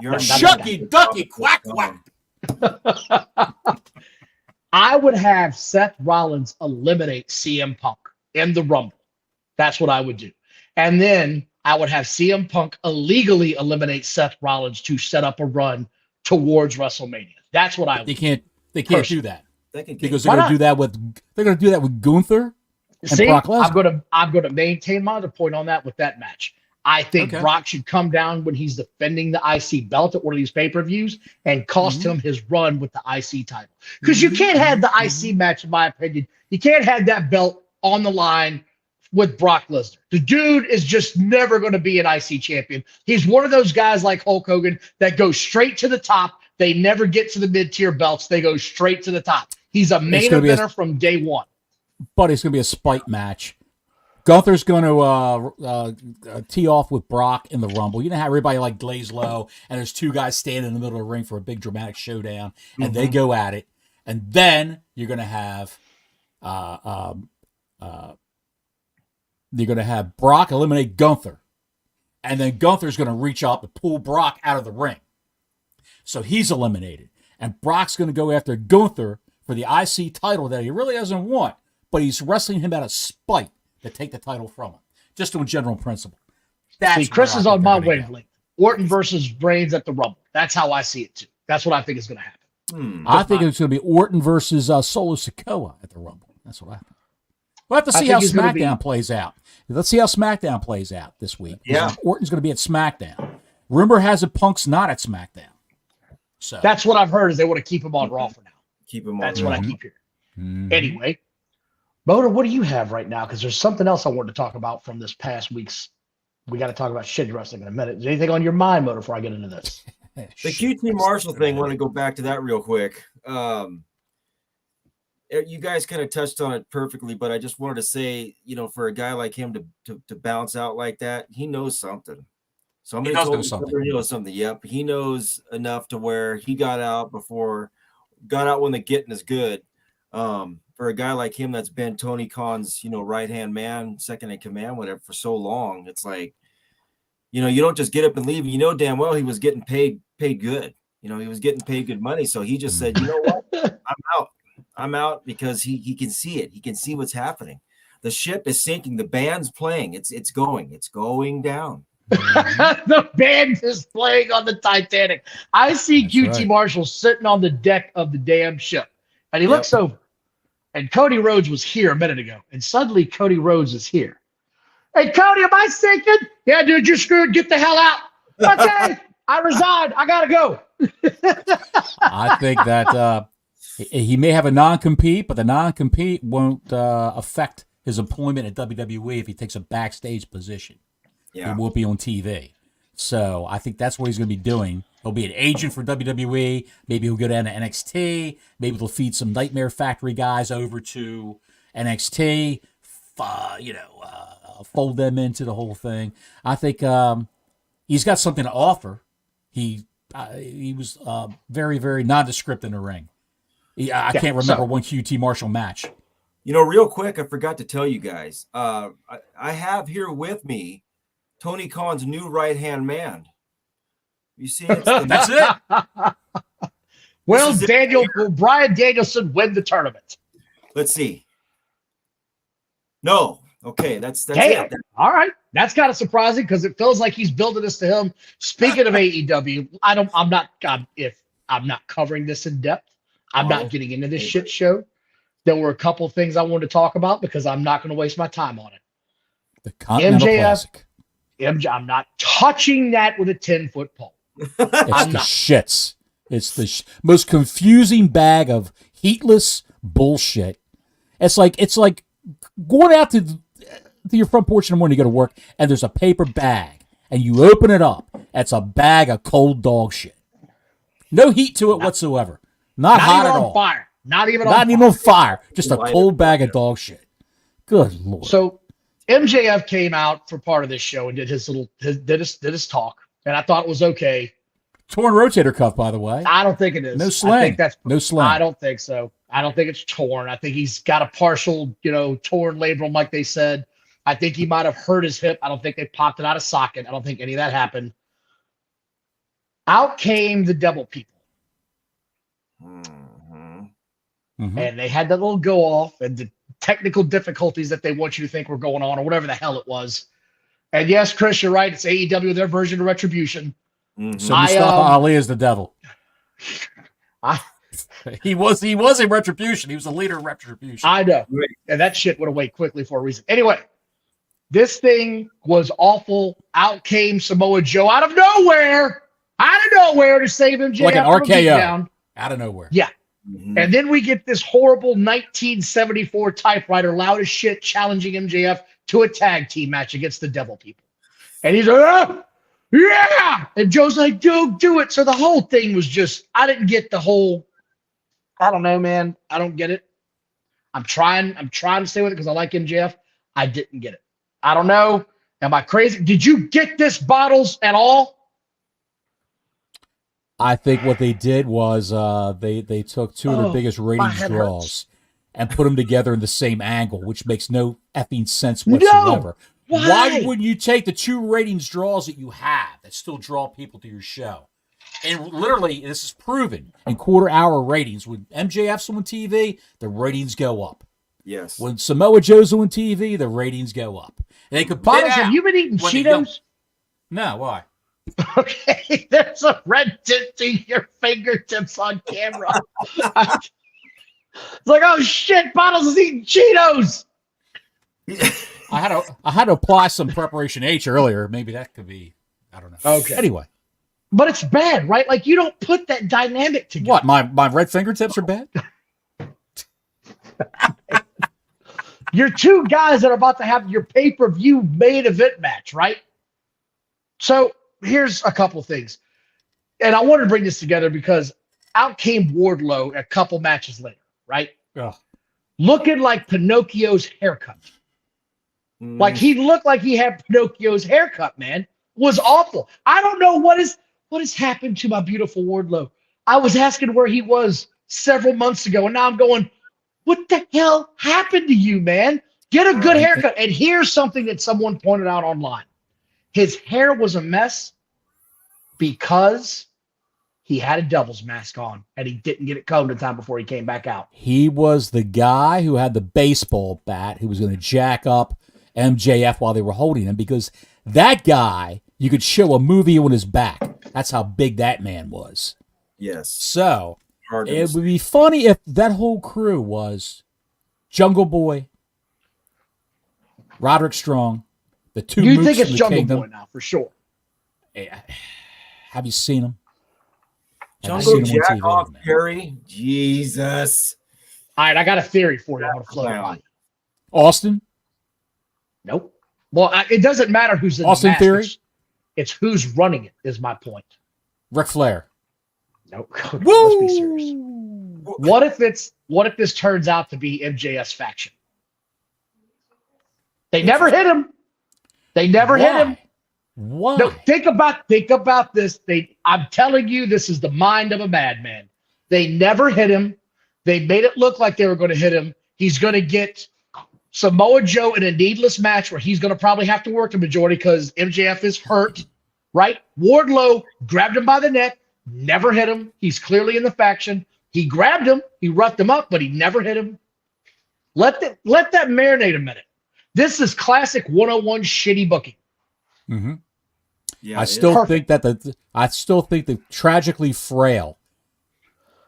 Shucky ducky quack quack. I would have Seth Rollins eliminate CM Punk in the Rumble. That's what I would do. And then I would have CM Punk illegally eliminate Seth Rollins to set up a run towards WrestleMania. That's what I would They do. can't do that. Because Why they're not? going to do that with Gunther and See, Brock Lesnar. I'm gonna maintain my other point on that with that match. I think Brock should come down when he's defending the IC belt at one of these pay-per-views and cost him his run with the IC title. Because you can't have the IC match, in my opinion. You can't have that belt on the line with Brock Lesnar. The dude is just never going to be an IC champion. He's one of those guys like Hulk Hogan that goes straight to the top. They never get to the mid-tier belts. They go straight to the top. He's a main eventer from day one. But it's going to be a spite match. Gunther's going to tee off with Brock in the Rumble. You know how everybody lays low, and there's 2 guys standing in the middle of the ring for a big dramatic showdown, and they go at it. And then you're going to have Brock eliminate Gunther, and then Gunther's going to reach up and pull Brock out of the ring. So he's eliminated, and Brock's going to go after Gunther for the IC title that he really doesn't want, but he's wrestling him out of spite to take the title from him, just on general principle. See, Chris is on my wavelength. Orton versus Reigns at the Rumble. That's how I see it too. That's what I think is going to happen. I think it's going to be Orton versus Solo Sikoa at the Rumble. That's what I think. We'll have to see how SmackDown plays out. Let's see how SmackDown plays out this week. Yeah. Orton's going to be at SmackDown. Rumor has it Punk's not at SmackDown. So that's what I've heard is they want to keep him on Raw for now. Keep him on. That's what I keep hearing. Anyway, Motor, what do you have right now? Because there's something else I wanted to talk about from this past week's. We got to talk about shit wrestling in a minute. Is there anything on your mind, Motor, before I get into this? The QT Marshall thing, I want to go back to that real quick. You guys kind of touched on it perfectly, but I just wanted to say, for a guy like him to bounce out like that, he knows something. Somebody he told knows me something. he knows something. Yep. He knows enough to where he got out when the getting is good. For a guy like him that's been Tony Khan's, right-hand man, second in command, whatever, for so long, it's like, you don't just get up and leave. Damn well he was getting paid good. He was getting paid good money. So he just said, you know what? I'm out because he can see it. He can see what's happening. The ship is sinking. The band's playing. It's going down. The band is playing on the Titanic. I see QT Marshall sitting on the deck of the damn ship, and he looks over, and Cody Rhodes was here a minute ago, and suddenly Cody Rhodes is here. Hey, Cody, am I sinking? Yeah, dude, you're screwed. Get the hell out. Okay, I resigned. I gotta go. I think that he may have a non-compete, but the non-compete won't affect his employment at WWE if he takes a backstage position. Yeah. He won't be on TV. So I think that's what he's going to be doing. He'll be an agent for WWE. Maybe he'll go down to NXT. Maybe they'll feed some Nightmare Factory guys over to NXT. Fold them into the whole thing. I think he's got something to offer. He was very, very nondescript in the ring. I can't remember one QT Marshall match. Real quick, I forgot to tell you guys. I have here with me Tony Khan's new right-hand man. You see, that's it. Well, Brian Danielson win the tournament. Let's see. No. Okay, that's Damn. it. All right. That's kind of surprising because it feels like he's building this to him. Speaking of AEW, I'm not covering this in depth. I'm not getting into this shit show. There were a couple of things I wanted to talk about because I'm not going to waste my time on it. The Continental Classic. I'm not touching that with a 10-foot pole. It's the shits. It's the most confusing bag of heatless bullshit. It's like going out to your front porch in the morning to go to work, and there's a paper bag, and you open it up. It's a bag of cold dog shit. No heat to it whatsoever. Not hot at all. Fire. Not even on fire. Just a cold bag of dog shit. Good Lord. So MJF came out for part of this show and did his talk, and I thought it was okay. Torn rotator cuff, by the way. I don't think it is. No sling. I think no sling. I don't think so. I don't think it's torn. I think he's got a partial, torn labrum, like they said. I think he might have hurt his hip. I don't think they popped it out of socket. I don't think any of that happened. Out came the Devil People. Mm-hmm. And they had that little go off and the technical difficulties that they want you to think were going on or whatever the hell it was. And yes, Chris, you're right. It's AEW, their version of Retribution. Mm-hmm. So Mustafa Ali is the devil. He was in Retribution. He was the leader of Retribution. I know. And that shit went away quickly for a reason. Anyway, this thing was awful. Out came Samoa Joe out of nowhere to save him. Like an RKO. Out of nowhere. Yeah. Mm-hmm. And then we get this horrible 1974 typewriter, loud as shit, challenging MJF to a tag team match against the Devil People. And he's like, yeah! And Joe's like, don't do it. So the whole thing was just, I didn't get the whole, I don't know, man. I don't get it. I'm trying to stay with it because I like MJF. I didn't get it. I don't know. Am I crazy? Did you get this, Bottles, at all? I think what they did was they took two of their biggest ratings draws and put them together in the same angle, which makes no effing sense whatsoever. No. Why wouldn't you take the two ratings draws that you have that still draw people to your show? And literally, this is proven in quarter-hour ratings. When MJF's on TV, the ratings go up. Yes. When Samoa Joe's on TV, the ratings go up. They could Bottles, have you been eating Cheetos? No, why? Okay, there's a red tint to your fingertips on camera. It's like, oh shit, Bottles is eating Cheetos. I had to apply some Preparation H earlier. Maybe that could be, I don't know. Okay. Anyway. But it's bad, right? Like you don't put that dynamic together. What, my red fingertips are bad? You're two guys that are about to have your pay-per-view main event match, right? So here's a couple things. And I wanted to bring this together because out came Wardlow a couple matches later, right? Ugh. Looking like Pinocchio's haircut. Like he looked like he had Pinocchio's haircut, man. Was awful. I don't know what has happened to my beautiful Wardlow. I was asking where he was several months ago, and now I'm going, what the hell happened to you, man? Get a good haircut. And here's something that someone pointed out online. His hair was a mess because he had a devil's mask on, and he didn't get it combed in time before he came back out. He was the guy who had the baseball bat who was going to jack up MJF while they were holding him, because that guy, you could show a movie on his back. That's how big that man was. Yes. So it would be funny if that whole crew was Jungle Boy, Roderick Strong, the two. You think it's Jungle Boy now for sure? Have you seen him? Jungle Jack off Perry. Jesus. All right, I got a theory for you. I want to float it by. Austin? Nope. Well, it doesn't matter who's in Austin the match. Theory? It's who's running it is my point. Ric Flair. Nope. Let's be serious. What if this turns out to be MJF's faction? They never hit him. They never hit him. Why? No, think about this. I'm telling you, this is the mind of a madman. They never hit him. They made it look like they were going to hit him. He's going to get Samoa Joe in a needless match where he's going to probably have to work the majority because MJF is hurt, right? Wardlow grabbed him by the neck, never hit him. He's clearly in the faction. He grabbed him, he roughed him up, but he never hit him. Let that marinate a minute. This is classic 101 shitty booking. Mm-hmm. Yeah, I still think the tragically frail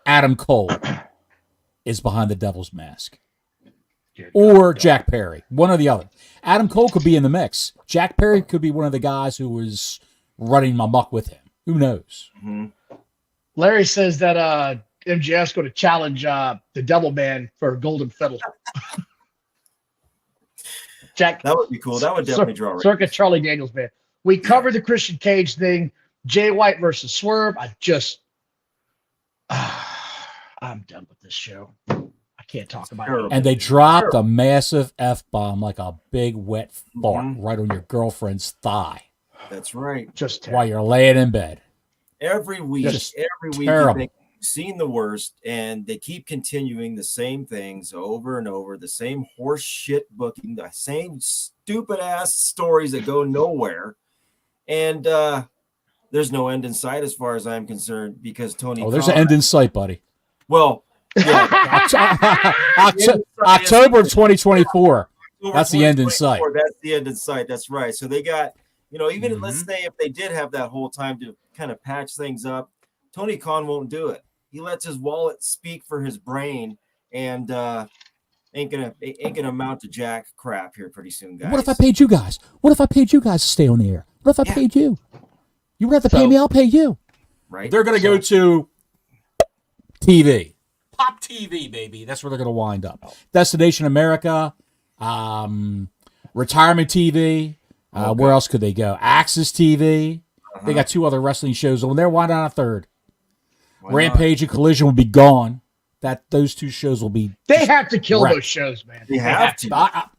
Adam Cole is behind the Devil's Mask. Or Jack Perry, one or the other. Adam Cole could be in the mix. Jack Perry could be one of the guys who was running my muck with him. Who knows? Mm-hmm. Larry says that MJF's going to challenge the Devil Man for a golden fiddle. Jack, that would be cool. That would definitely draw ratings. Circuit Charlie Daniels band. We covered the Christian Cage thing. Jay White versus Swerve. I'm done with this show. I can't talk about it. And they dropped a massive F-bomb like a big wet fart right on your girlfriend's thigh. That's right. Just while you're laying in bed. Every week, terrible. They've seen the worst, and they keep continuing the same things over and over, the same horse shit booking, the same stupid ass stories that go nowhere. And there's no end in sight as far as I'm concerned because Tony. Oh, there's an end in sight, buddy. Well, yeah. October 2024. That's the end in sight. That's the end in sight. That's right. So they got, even let's say if they did have that whole time to kind of patch things up, Tony Khan won't do it. He lets his wallet speak for his brain, and ain't gonna amount to jack crap here pretty soon, guys. What if I paid you guys? What if I paid you guys to stay on the air? What if I paid you? You would have to pay me. I'll pay you. Right. They're gonna go to TV. Pop TV, baby. That's where they're going to wind up. Destination America, Retirement TV. Where else could they go? Axis TV. They got 2 other wrestling shows on there. Why not a third? Rampage and Collision will be gone. Those 2 shows will be. They have to kill those shows, man. They have to.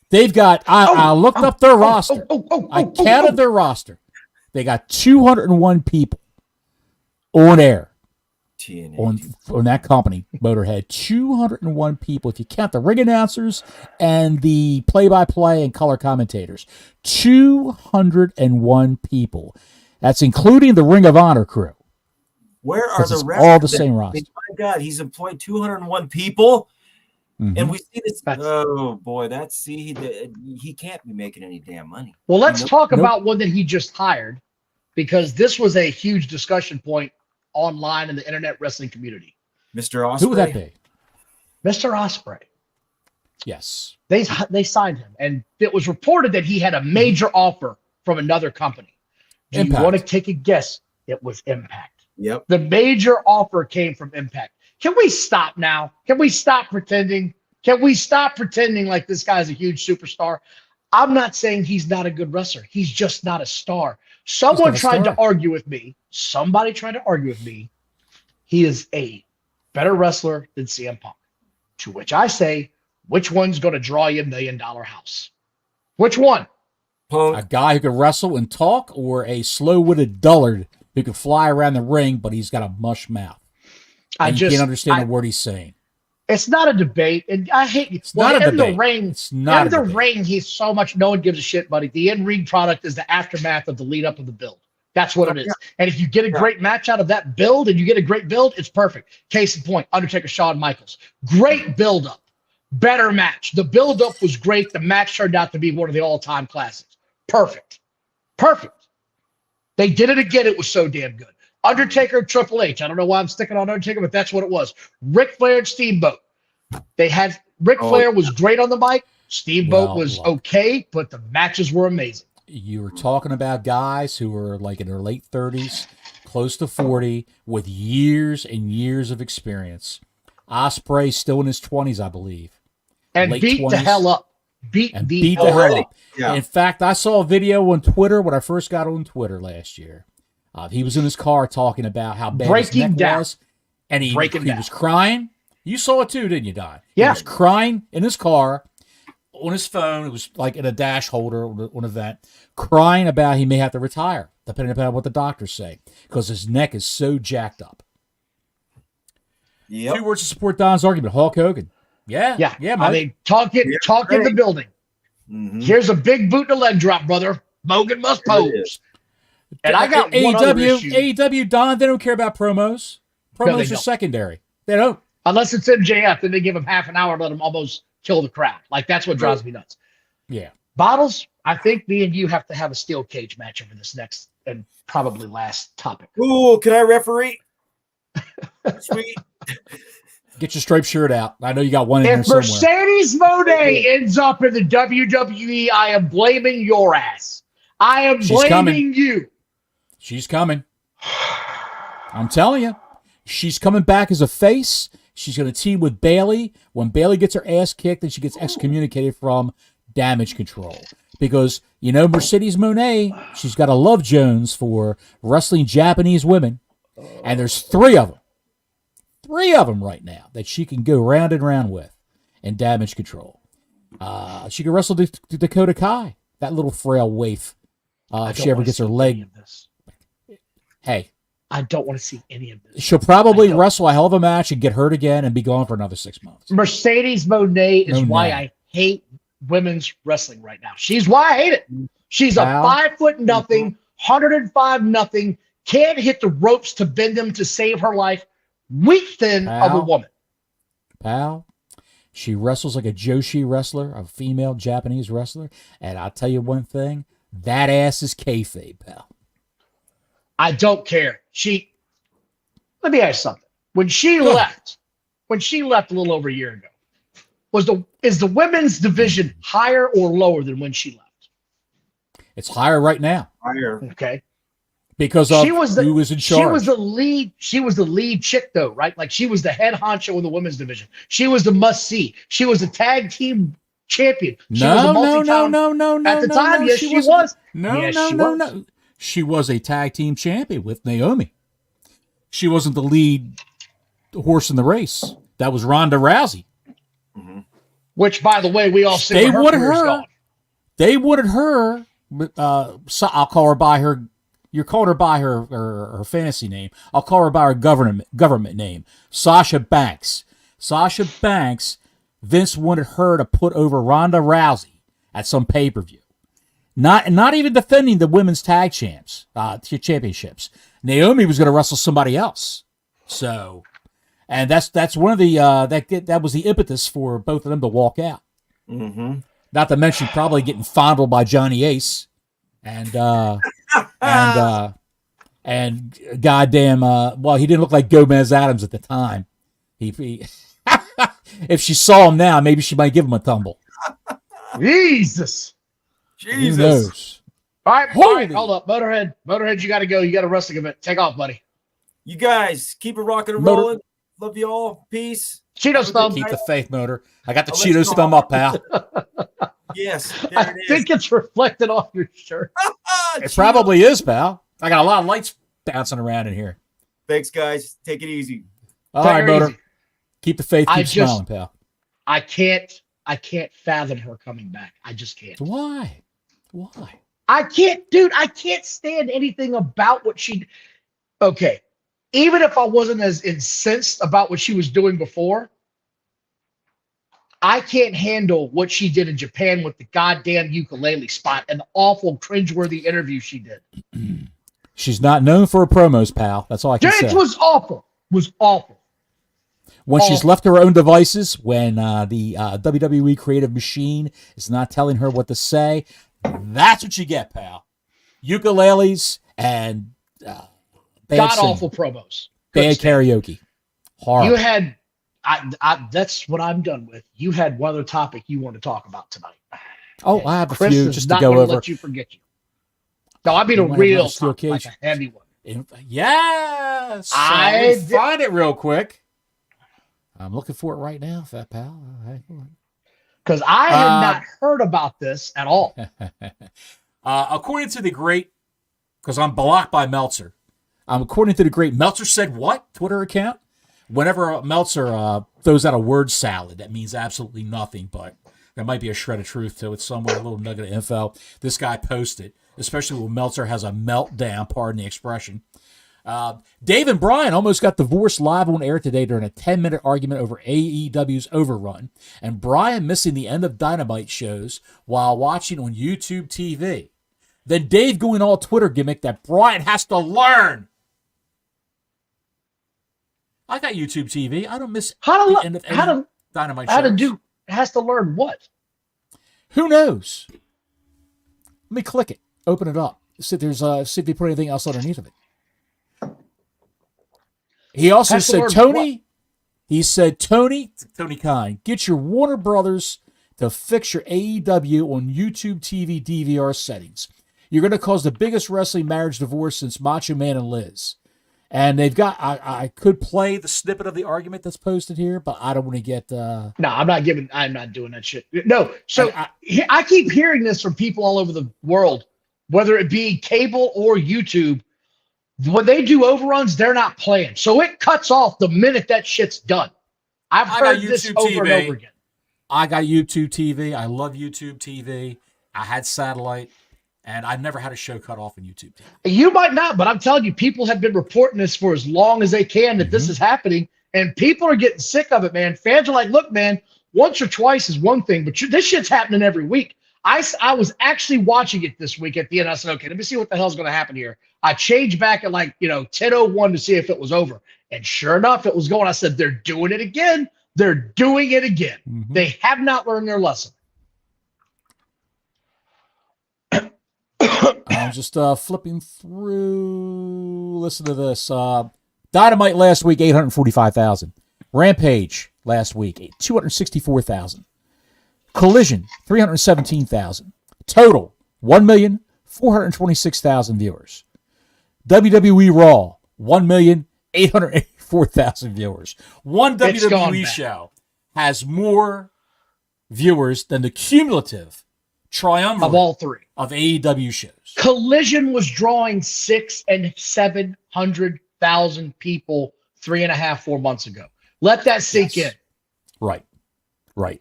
They've got. I looked up their roster. I counted their roster. They got 201 people on air. On that company, Motorhead, 201 people. If you count the ring announcers and the play-by-play and color commentators, 201 people. That's including the Ring of Honor crew. Where are the rest? All the same roster. My God, he's employed 201 people, and we see this. Oh boy, he can't be making any damn money. Well, let's talk about one that he just hired, because this was a huge discussion point online in the internet wrestling community. Mr. Ospreay. Who would that be? Mr. Ospreay. Yes. They signed him, and it was reported that he had a major offer from another company. Do you want to take a guess? It was Impact. Yep. The major offer came from Impact. Can we stop now? Can we stop pretending? Can we stop pretending like this guy's a huge superstar? I'm not saying he's not a good wrestler. He's just not a star. Somebody tried to argue with me. He is a better wrestler than CM Punk. To which I say, which one's going to draw you $1 million house? Which one? Punk. A guy who can wrestle and talk, or a slow-witted dullard who can fly around the ring, but he's got a mush mouth. You can't understand a word he's saying. It's not a debate, and I hate it. In the ring, he's so much. No one gives a shit, buddy. The in-ring product is the aftermath of the lead-up of the build. That's what it is. And if you get a great match out of that build, and you get a great build, it's perfect. Case in point: Undertaker, Shawn Michaels. Great build-up, better match. The build-up was great. The match turned out to be one of the all-time classics. Perfect. They did it again. It was so damn good. Undertaker, Triple H. I don't know why I'm sticking on Undertaker, but that's what it was. Ric Flair and Steamboat. Ric Flair was great on the mic. Steamboat was okay, but the matches were amazing. You were talking about guys who were like in their late 30s, close to 40, with years and years of experience. Ospreay still in his 20s, I believe. And late beat 20s. the hell up. beat and the beat the hell hell out. up. Yeah. In fact, I saw a video on Twitter when I first got on Twitter last year. He was in his car talking about how bad his Breaking neck down. was, and he Breaking was crying. You saw it too, didn't you, Don? He Yeah. was crying in his car on his phone. It was like in a dash holder on a vent, crying about he may have to retire, depending upon what the doctors say, because his neck is so jacked up. Yep. 2 words to support Don's argument. Hulk Hogan. Yeah, Mike. Mike. I mean, talk in the building. Mm-hmm. Here's a big boot and a leg drop, brother. Mogan must There it pose. is. And I got one other issue. AEW, Don, they don't care about promos. No, Promos they are don't. secondary. They don't. Unless it's MJF, then they give him half an hour and let him almost kill the crowd. Like, that's what drives me nuts. Yeah. Bottles, I think me and you have to have a steel cage match over this next and probably last topic. Ooh, can I referee? Sweet. Get your striped shirt out. I know you got one in there If somewhere. Mercedes Moné ends up in the WWE, I am blaming your ass. I am She's blaming coming. you. She's coming. I'm telling you. She's coming back as a face. She's going to team with Bailey. When Bailey gets her ass kicked, then she gets excommunicated from Damage Control. Because, you know, Mercedes Moné, she's got a love Jones for wrestling Japanese women. And there's 3 of them. 3 of them right now that she can go round and round with in Damage Control. She can wrestle Dakota Kai, that little frail waif. If she ever gets her leg. Hey. I don't want to see any of this. She'll probably wrestle a hell of a match and get hurt again and be gone for another 6 months. Mercedes Moné is why I hate women's wrestling right now. She's why I hate it. She's a 5'0" 105 nothing, can't hit the ropes to bend them to save her life. Weak thin of a woman. Pal, she wrestles like a Joshi wrestler, a female Japanese wrestler. And I'll tell you one thing, that ass is kayfabe, pal. I don't care. Let me ask you something. When she left a little over a year ago, is the women's division higher or lower than when she left? It's higher right now. Higher. Okay. Because of who was in charge. She was the lead chick though, right? Like she was the head honcho in the women's division. She was the must see. She was a tag team champion. No. At the time, yes, she was. No. She was a tag team champion with Naomi. She wasn't the lead horse in the race. That was Ronda Rousey. Mm-hmm. Which, by the way, we all see they wanted her. They wanted her. So I'll call her by her. You're calling her by her fantasy name. I'll call her by her government name. Sasha Banks. Sasha Banks. Vince wanted her to put over Ronda Rousey at some pay-per-view. Not even defending the women's tag championships. Naomi was going to wrestle somebody else. So, and that's one of the that was the impetus for both of them to walk out. Mm-hmm. Not to mention probably getting fondled by Johnny Ace, and goddamn, well, he didn't look like Gomez Adams at the time. He if she saw him now, maybe she might give him a tumble. Jesus. Who knows? All right, hold up. Motorhead, you got to go. You got a wrestling event. Take off, buddy. You guys, keep it rocking and rolling. Love you all. Peace. Cheetos thumb. Keep the faith, Motor. I got the Cheetos thumb up, pal. Yes, I think it's reflected off your shirt. It probably is, pal. I got a lot of lights bouncing around in here. Thanks, guys. Take it easy. All right, Motor. Keep the faith. Keep smiling, pal. I can't fathom her coming back. I just can't. Why? I can't, dude. I can't stand anything about what she. Okay, even if I wasn't as incensed about what she was doing before, I can't handle what she did in Japan with the goddamn ukulele spot and the awful, cringeworthy interview she did. She's not known for her promos, pal. That's all I can say. It was awful. When she's left to her own devices, when the WWE creative machine is not telling her what to say, that's what you get, pal. Ukuleles and god-awful promos. Bad karaoke. Horrible. You had, that's what I'm done with. You had one other topic you want to talk about tonight. Oh, I have a Chris few is just not to go gonna over. Let you forget you. No, I mean a real topic, like a heavy one. Yes. I find it real quick. I'm looking for it right now, fat pal. Because I had not heard about this at all. According to the great, because I'm blocked by Meltzer, according to the great Meltzer said what? Twitter account? Whenever Meltzer throws out a word salad, that means absolutely nothing, but there might be a shred of truth to it somewhere, a little nugget of info. This guy posted, especially when Meltzer has a meltdown, pardon the expression. Dave and Brian almost got divorced live on air today during a 10-minute argument over AEW's Overrun, and Brian missing the end of Dynamite shows while watching on YouTube TV. Then Dave going all Twitter gimmick that Brian has to learn. I got YouTube TV. I don't miss the end of any Dynamite shows. Has to learn what? Who knows? Let me click it. Open it up. See if they put anything else underneath of it. He also said, Tony, Tony Khan, get your Warner Brothers to fix your AEW on YouTube TV DVR settings. You're going to cause the biggest wrestling marriage divorce since Macho Man and Liz. And they've got, I could play the snippet of the argument that's posted here, but I don't want to get. No, I'm not doing that shit. No. So I keep hearing this from people all over the world, whether it be cable or YouTube. When they do overruns, they're not playing. So it cuts off the minute that shit's done. I've heard this over and over again. I got YouTube TV. I love YouTube TV. I had satellite. And I've never had a show cut off on YouTube TV. You might not, but I'm telling you, people have been reporting this for as long as they can that this is happening, and people are getting sick of it, man. Fans are like, look, man, once or twice is one thing, but this shit's happening every week. I was actually watching it this week at the end. I said, okay, let me see what the hell's going to happen here. I changed back at 10:01 to see if it was over. And sure enough, it was going. I said, they're doing it again. They're doing it again. They have not learned their lesson. I'm just flipping through. Listen to this. Dynamite last week, 845,000. Rampage last week, 264,000. Collision, 317,000. Total, 1,426,000 viewers. WWE Raw, 1,884,000 viewers. One WWE show has more viewers than the cumulative triumvirate of all three of AEW shows. Collision was drawing 600,000 and 700,000 people 4 months ago. Let that sink in. Right.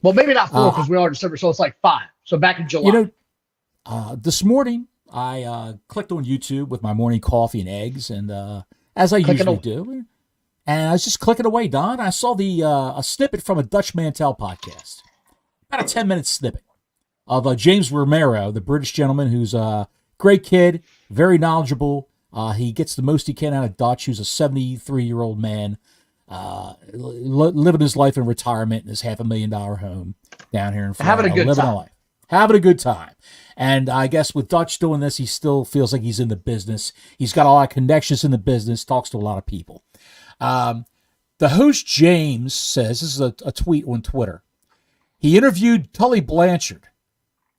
Well, maybe not 4 because we are in December, so it's like 5. So back in July. This morning I clicked on YouTube with my morning coffee and eggs, and as I usually do, and I was just clicking away, Don. I saw a snippet from a Dutch Mantel podcast, about a 10-minute snippet of James Romero, the British gentleman who's a great kid, very knowledgeable. He gets the most he can out of Dutch, who's a 73-year-old man, living his life in retirement in his $500,000 home down here in Florida. Having a good time. And I guess with Dutch doing this, he still feels like he's in the business. He's got a lot of connections in the business, talks to a lot of people. The host, James, says, this is a tweet on Twitter, he interviewed Tully Blanchard.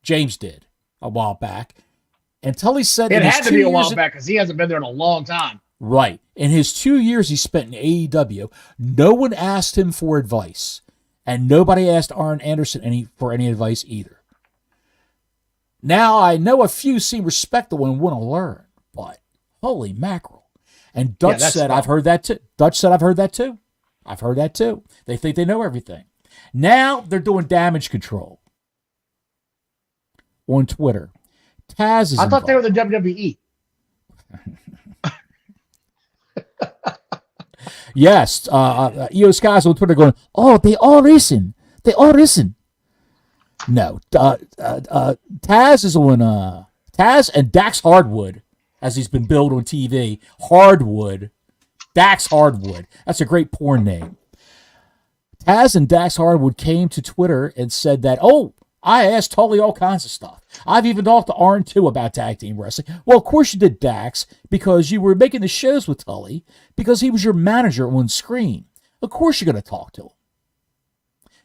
James did a while back. And Tully said it had to be a while back because he hasn't been there in a long time. Right. In his 2 years he spent in AEW, no one asked him for advice. And nobody asked Arn Anderson for any advice either. Now, I know a few seem respectable and want to learn, but holy mackerel. And Dutch said, I've heard that too. I've heard that too. They think they know everything. Now they're doing damage control on Twitter. Taz is I thought they were the WWE. Yes. EO Skies on Twitter going, oh, they all listen. No. Taz is on Taz and Dax Hardwood, as he's been billed on TV. Hardwood. Dax Hardwood. That's a great porn name. Taz and Dax Hardwood came to Twitter and said that, I asked Tully all kinds of stuff. I've even talked to Arn, too, about tag team wrestling. Well, of course you did, Dax, because you were making the shows with Tully, because he was your manager on screen. Of course you're going to talk to him.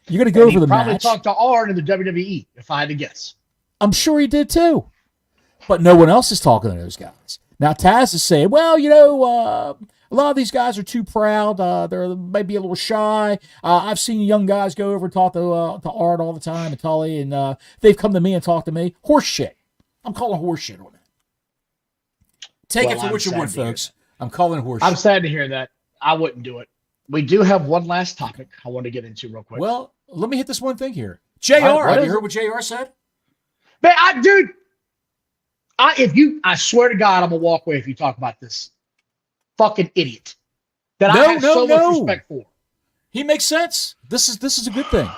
You're going to go over the match. He probably talked to Arn in the WWE, if I had to guess. I'm sure he did, too. But no one else is talking to those guys. Now, Taz is saying, well, a lot of these guys are too proud. They're maybe a little shy. I've seen young guys go over and talk to Art all the time and Tully, and they've come to me and talked to me. Horse shit. I'm calling horse shit on it. Take it for what you want, folks. I'm calling horse shit. I'm sad to hear that. I wouldn't do it. We do have one last topic I want to get into real quick. Well, let me hit this one thing here. JR, have you heard what JR said? Man, I swear to God, I'm going to walk away if you talk about this fucking idiot that I have so much respect for. He makes sense. This is a good thing.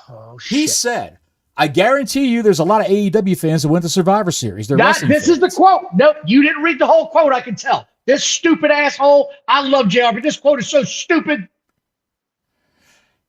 Oh, shit. He said, I guarantee you there's a lot of AEW fans that went to Survivor Series. This is the quote. Nope, you didn't read the whole quote, I can tell. This stupid asshole, I love JR, but this quote is so stupid.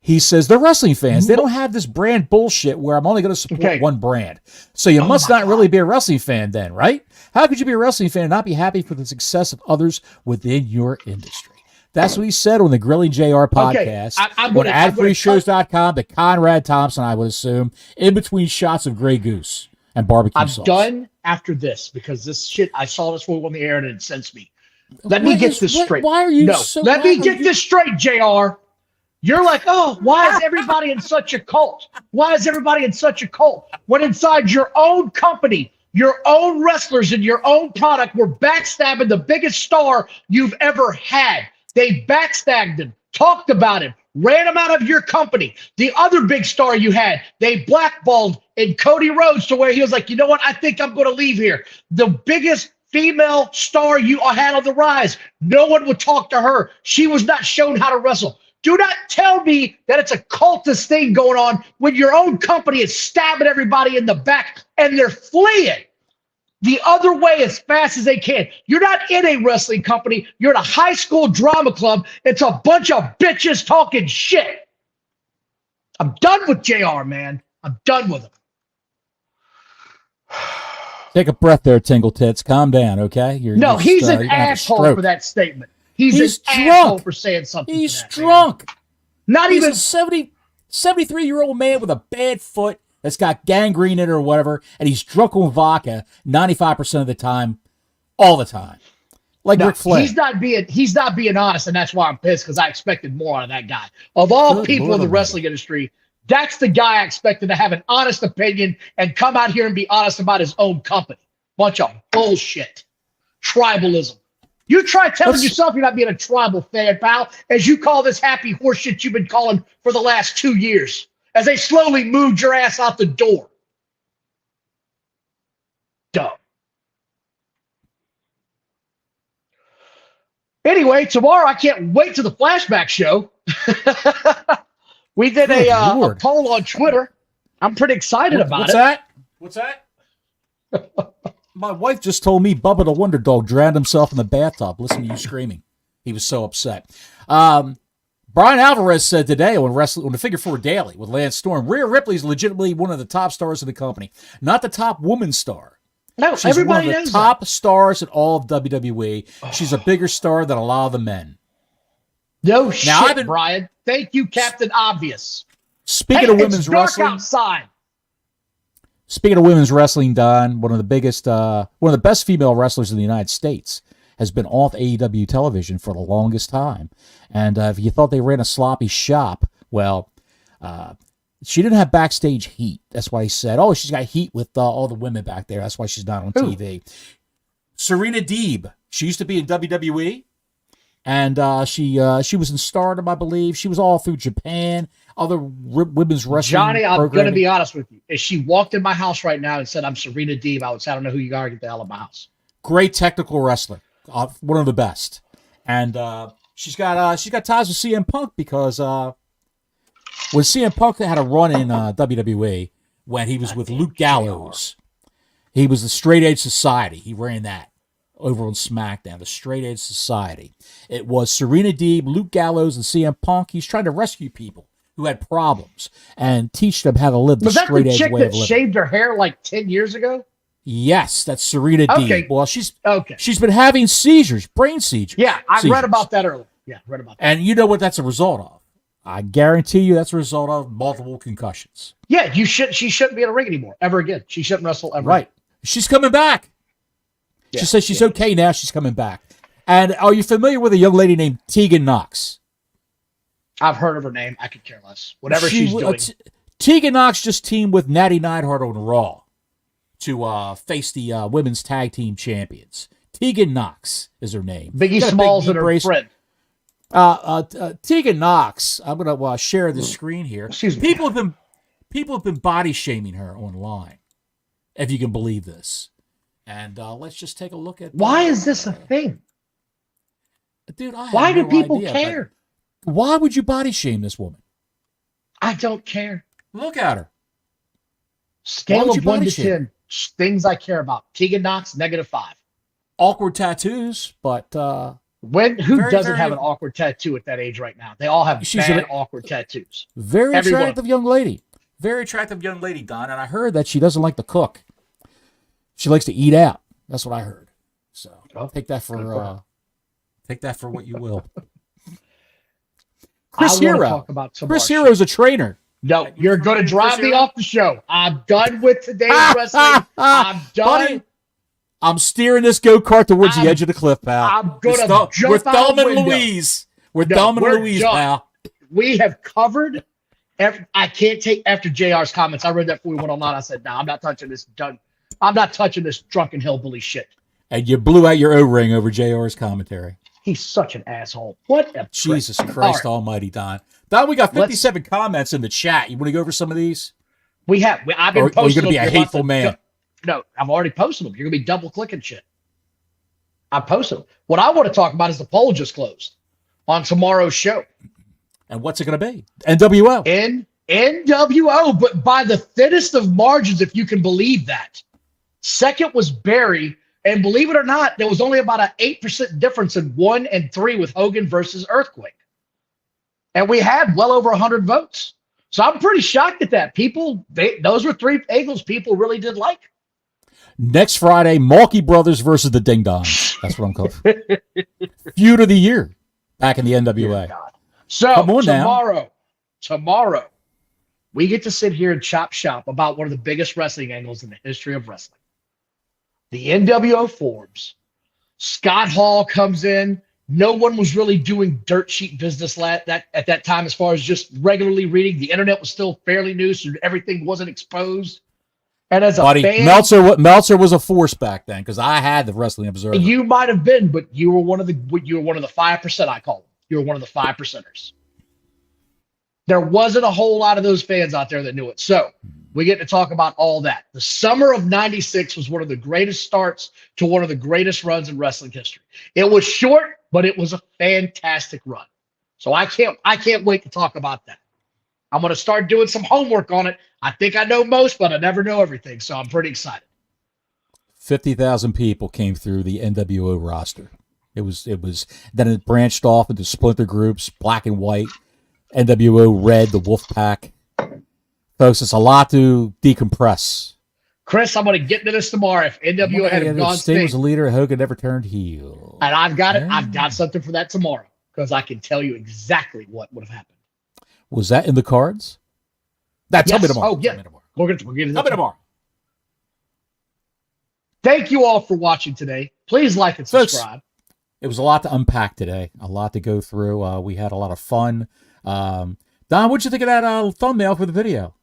He says they're wrestling fans. They don't have this brand bullshit where I'm only going to support one brand. So you must not really be a wrestling fan then, right? How could you be a wrestling fan and not be happy for the success of others within your industry? That's what he said on the Grilling JR podcast on adfreeshows.com to Conrad Thompson, I would assume, in between shots of Grey Goose and barbecue sauce. I'm done after this because this shit, I saw this one on the air and it incensed me. Let me get this straight. Why are you Let me get this straight, JR. You're like, oh, why is everybody in such a cult? Why is everybody in such a cult? When inside your own company, your own wrestlers and your own product were backstabbing the biggest star you've ever had. They backstabbed him, talked about him, ran him out of your company. The other big star you had, they blackballed in Cody Rhodes to where he was like, you know what? I think I'm going to leave here. The biggest female star you had on the rise, no one would talk to her. She was not shown how to wrestle. Do not tell me that it's a cultist thing going on when your own company is stabbing everybody in the back and they're fleeing the other way as fast as they can. You're not in a wrestling company. You're in a high school drama club. It's a bunch of bitches talking shit. I'm done with JR, man. I'm done with him. Take a breath there, Tingle Tits. Calm down, okay? He's an asshole for that statement. He's an drunk. asshole for saying something. He's drunk. Man. He's a 73-year-old man with a bad foot that's got gangrene in it or whatever, and he's drunk on vodka 95% of the time, all the time. Like Ric Flair. He's not being honest, and that's why I'm pissed because I expected more out of that guy. Of all people in the wrestling industry, that's the guy I expected to have an honest opinion and come out here and be honest about his own company. Bunch of bullshit. Tribalism. You try telling yourself you're not being a tribal fan, pal, as you call this happy horseshit you've been calling for the last 2 years, as they slowly moved your ass out the door. Dumb. Anyway, tomorrow I can't wait to the flashback show. We did a poll on Twitter. I'm pretty excited about it. What's that? My wife just told me Bubba the Wonder Dog drowned himself in the bathtub. Listen to you screaming. He was so upset. Brian Alvarez said today on the Figure 4 Daily with Lance Storm, Rhea Ripley is legitimately one of the top stars of the company. Not the top woman star. No, she's everybody one of the knows top stars in all of WWE. She's a bigger star than a lot of the men. No shit, Brian. Thank you, Captain Obvious. Speaking of women's wrestling, outside. Speaking of women's wrestling, Don, one of the best female wrestlers in the United States has been off AEW television for the longest time. And if you thought they ran a sloppy shop, well, she didn't have backstage heat. That's why he said, oh, she's got heat with all the women back there. That's why she's not on TV. Serena Deeb. She used to be in WWE. And she was in Stardom, I believe. She was all through Japan, other women's wrestling. Johnny, I'm going to be honest with you. If she walked in my house right now and said, I'm Serena Deeb, I would say, I don't know who you are. Get the hell out of my house. Great technical wrestler. One of the best. And she's got ties with CM Punk because when CM Punk had a run in WWE, when he was with Luke Gallows, he was the Straight Edge Society. He ran that over on SmackDown, the Straight Edge Society. It was Serena Deeb, Luke Gallows, and CM Punk. He's trying to rescue people who had problems and teach them how to live the straight edge way of living. Was that the chick that shaved her hair like 10 years ago? Yes, that's Serena Deeb. Well, she's been having seizures, brain seizures. Yeah, I read about that earlier. Yeah, read about that. And you know what that's a result of? I guarantee you that's a result of multiple concussions. Yeah, she shouldn't be in a ring anymore, ever again. She shouldn't wrestle ever. Right. Again. She's coming back. She says she's okay now. She's coming back. And are you familiar with a young lady named Tegan Knox? I've heard of her name. I could care less. Whatever she's doing. Tegan Knox just teamed with Natty Neidhart on Raw to face the women's tag team champions. Tegan Knox is her name. Biggie Smalls and her friend. Tegan Knox. I'm going to share the screen here. People have been body shaming her online, if you can believe this. And let's just take a look at. Why is this a thing, dude? Why do people care? Why would you body shame this woman? I don't care. Look at her. Scale of 1 to 10. Things I care about. Tegan Knox, -5. Awkward tattoos, but who doesn't have an awkward tattoo at that age right now? They all have bad, awkward tattoos. Very attractive young lady. Very attractive young lady, Don. And I heard that she doesn't like to cook. She likes to eat out. That's what I heard. So take that for what you will. Chris Hero. Chris Hero is a trainer. No, you're going to drive me off the show. I'm done with today's wrestling. I'm done. Buddy, I'm steering this go-kart towards the edge of the cliff, pal. I'm going to jump out the window. We're Thelma and Louise, pal. We have covered. I can't take after JR's comments. I read that before we went online. I said, no, I'm not touching this. I'm not touching this drunken hillbilly shit. And you blew out your O-ring over JR's commentary. He's such an asshole. What a Jesus Christ Almighty, Don. Don, we got 57 comments in the chat. You want to go over some of these? We have. I've been posting. Or you're going to be a hateful man. No, I've already posted them. You're going to be double clicking shit. I posted them. What I want to talk about is the poll just closed on tomorrow's show. And what's it going to be? NWO. NWO, but by the thinnest of margins, if you can believe that. Second was Barry, and believe it or not, there was only about an 8% difference in 1 and 3 with Hogan versus Earthquake. And we had well over 100 votes. So I'm pretty shocked at that. Those were 3 angles people really did like. Next Friday, Malky Brothers versus the Ding Dongs. That's what I'm calling. Feud of the year back in the NWA. So tomorrow, we get to sit here and chop shop about one of the biggest wrestling angles in the history of wrestling. The NWO forms. Scott Hall comes in. No one was really doing dirt sheet business at that time as far as just regularly reading. The internet was still fairly new, so everything wasn't exposed. And as a fan, Meltzer was a force back then because I had the Wrestling Observer. You might have been, but you were one of the 5%. I call them. You were one of the 5%ers. There wasn't a whole lot of those fans out there that knew it. So we get to talk about all that. The summer of '96 was one of the greatest starts to one of the greatest runs in wrestling history. It was short, but it was a fantastic run. So I can't wait to talk about that. I'm going to start doing some homework on it. I think I know most, but I never know everything. So I'm pretty excited. 50,000 people came through the NWO roster. It was then it branched off into splinter groups, black and white, NWO Red, the Wolfpack. Folks, it's a lot to decompress. Chris, I'm going to get into this tomorrow. If NWO had gone Sting was a leader, Hogan never turned heel. And I've got it. I've got something for that tomorrow because I can tell you exactly what would have happened. Was that in the cards? Tell me tomorrow. Oh, yeah. We're going to tell me tomorrow. Thank you all for watching today. Please like and subscribe. It was a lot to unpack today, a lot to go through. We had a lot of fun. Don, what'd you think of that thumbnail for the video?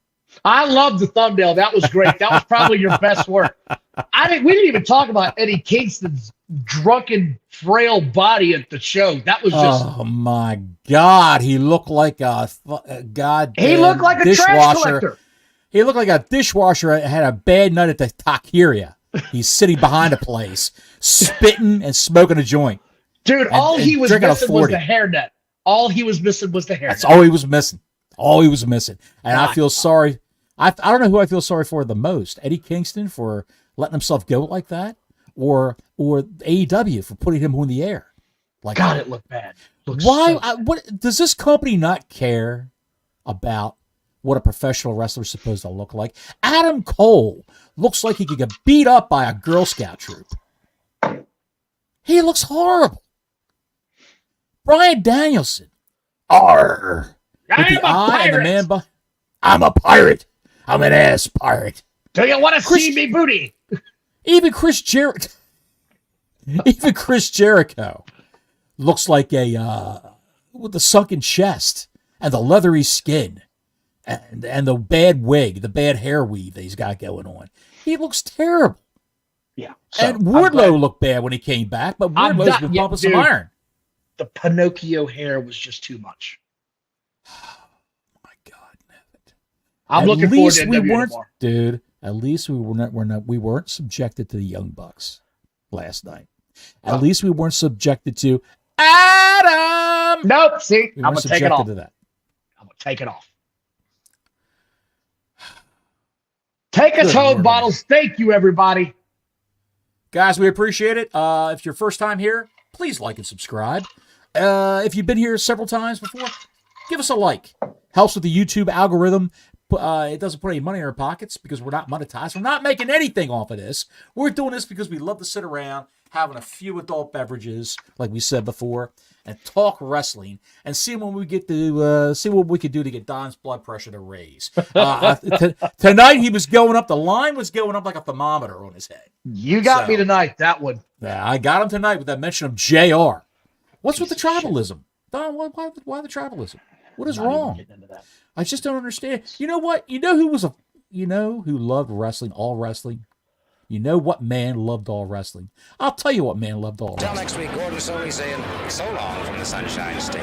I love the thumbnail. That was great. That was probably your best work. We didn't even talk about Eddie Kingston's drunken, frail body at the show. That was just. Oh my God! He looked like a He looked like a trash collector. He looked like a dishwasher that had a bad night at the taqueria. He's sitting behind a place, spitting and smoking a joint. Dude, all he was missing was the hairnet. All he was missing was the hairnet. That's all he was missing. All he was missing. And I feel sorry. I don't know who I feel sorry for the most. Eddie Kingston for letting himself go like that, or AEW for putting him on the air. Like God, it looked bad. What does this company not care about what a professional wrestler is supposed to look like? Adam Cole looks like he could get beat up by a Girl Scout troop. He looks horrible. Bryan Danielson. Arr. I'm a pirate. I'm an ass pirate. Do you want to see me booty? Even Chris Jarrett. Even Chris Jericho looks like a with the sunken chest and the leathery skin and the bad wig, the bad hair weave that he's got going on. He looks terrible. Yeah. So, and Wardlow looked bad when he came back, but Wardlow's been pumping some iron. The Pinocchio hair was just too much. My God, Nevitt. I'm looking forward to NWA tomorrow. Dude, at least we weren't subjected to the Young Bucks last night. At least we weren't subjected to Adam. Nope. See, I'm gonna take it off. To that. I'm gonna take it off. Take us home, Bottles. Thank you, everybody. Guys, we appreciate it. If you're first time here, please like and subscribe. If you've been here several times before, give us a like. Helps with the YouTube algorithm. It doesn't put any money in our pockets because we're not monetized. We're not making anything off of this. We're doing this because we love to sit around having a few adult beverages, like we said before, and talk wrestling and see what we get to see what we could do to get Don's blood pressure to raise. Tonight he was going up. The line was going up like a thermometer on his head. You got me tonight. That one. Yeah, I got him tonight with that mention of JR. What's with the tribalism, Don? Why the tribalism? What is wrong? I just don't understand. You know what? You know who loved wrestling, all wrestling? You know what man loved all wrestling? I'll tell you what man loved all wrestling. Until next week, Gordon Soley saying so long from the Sunshine State.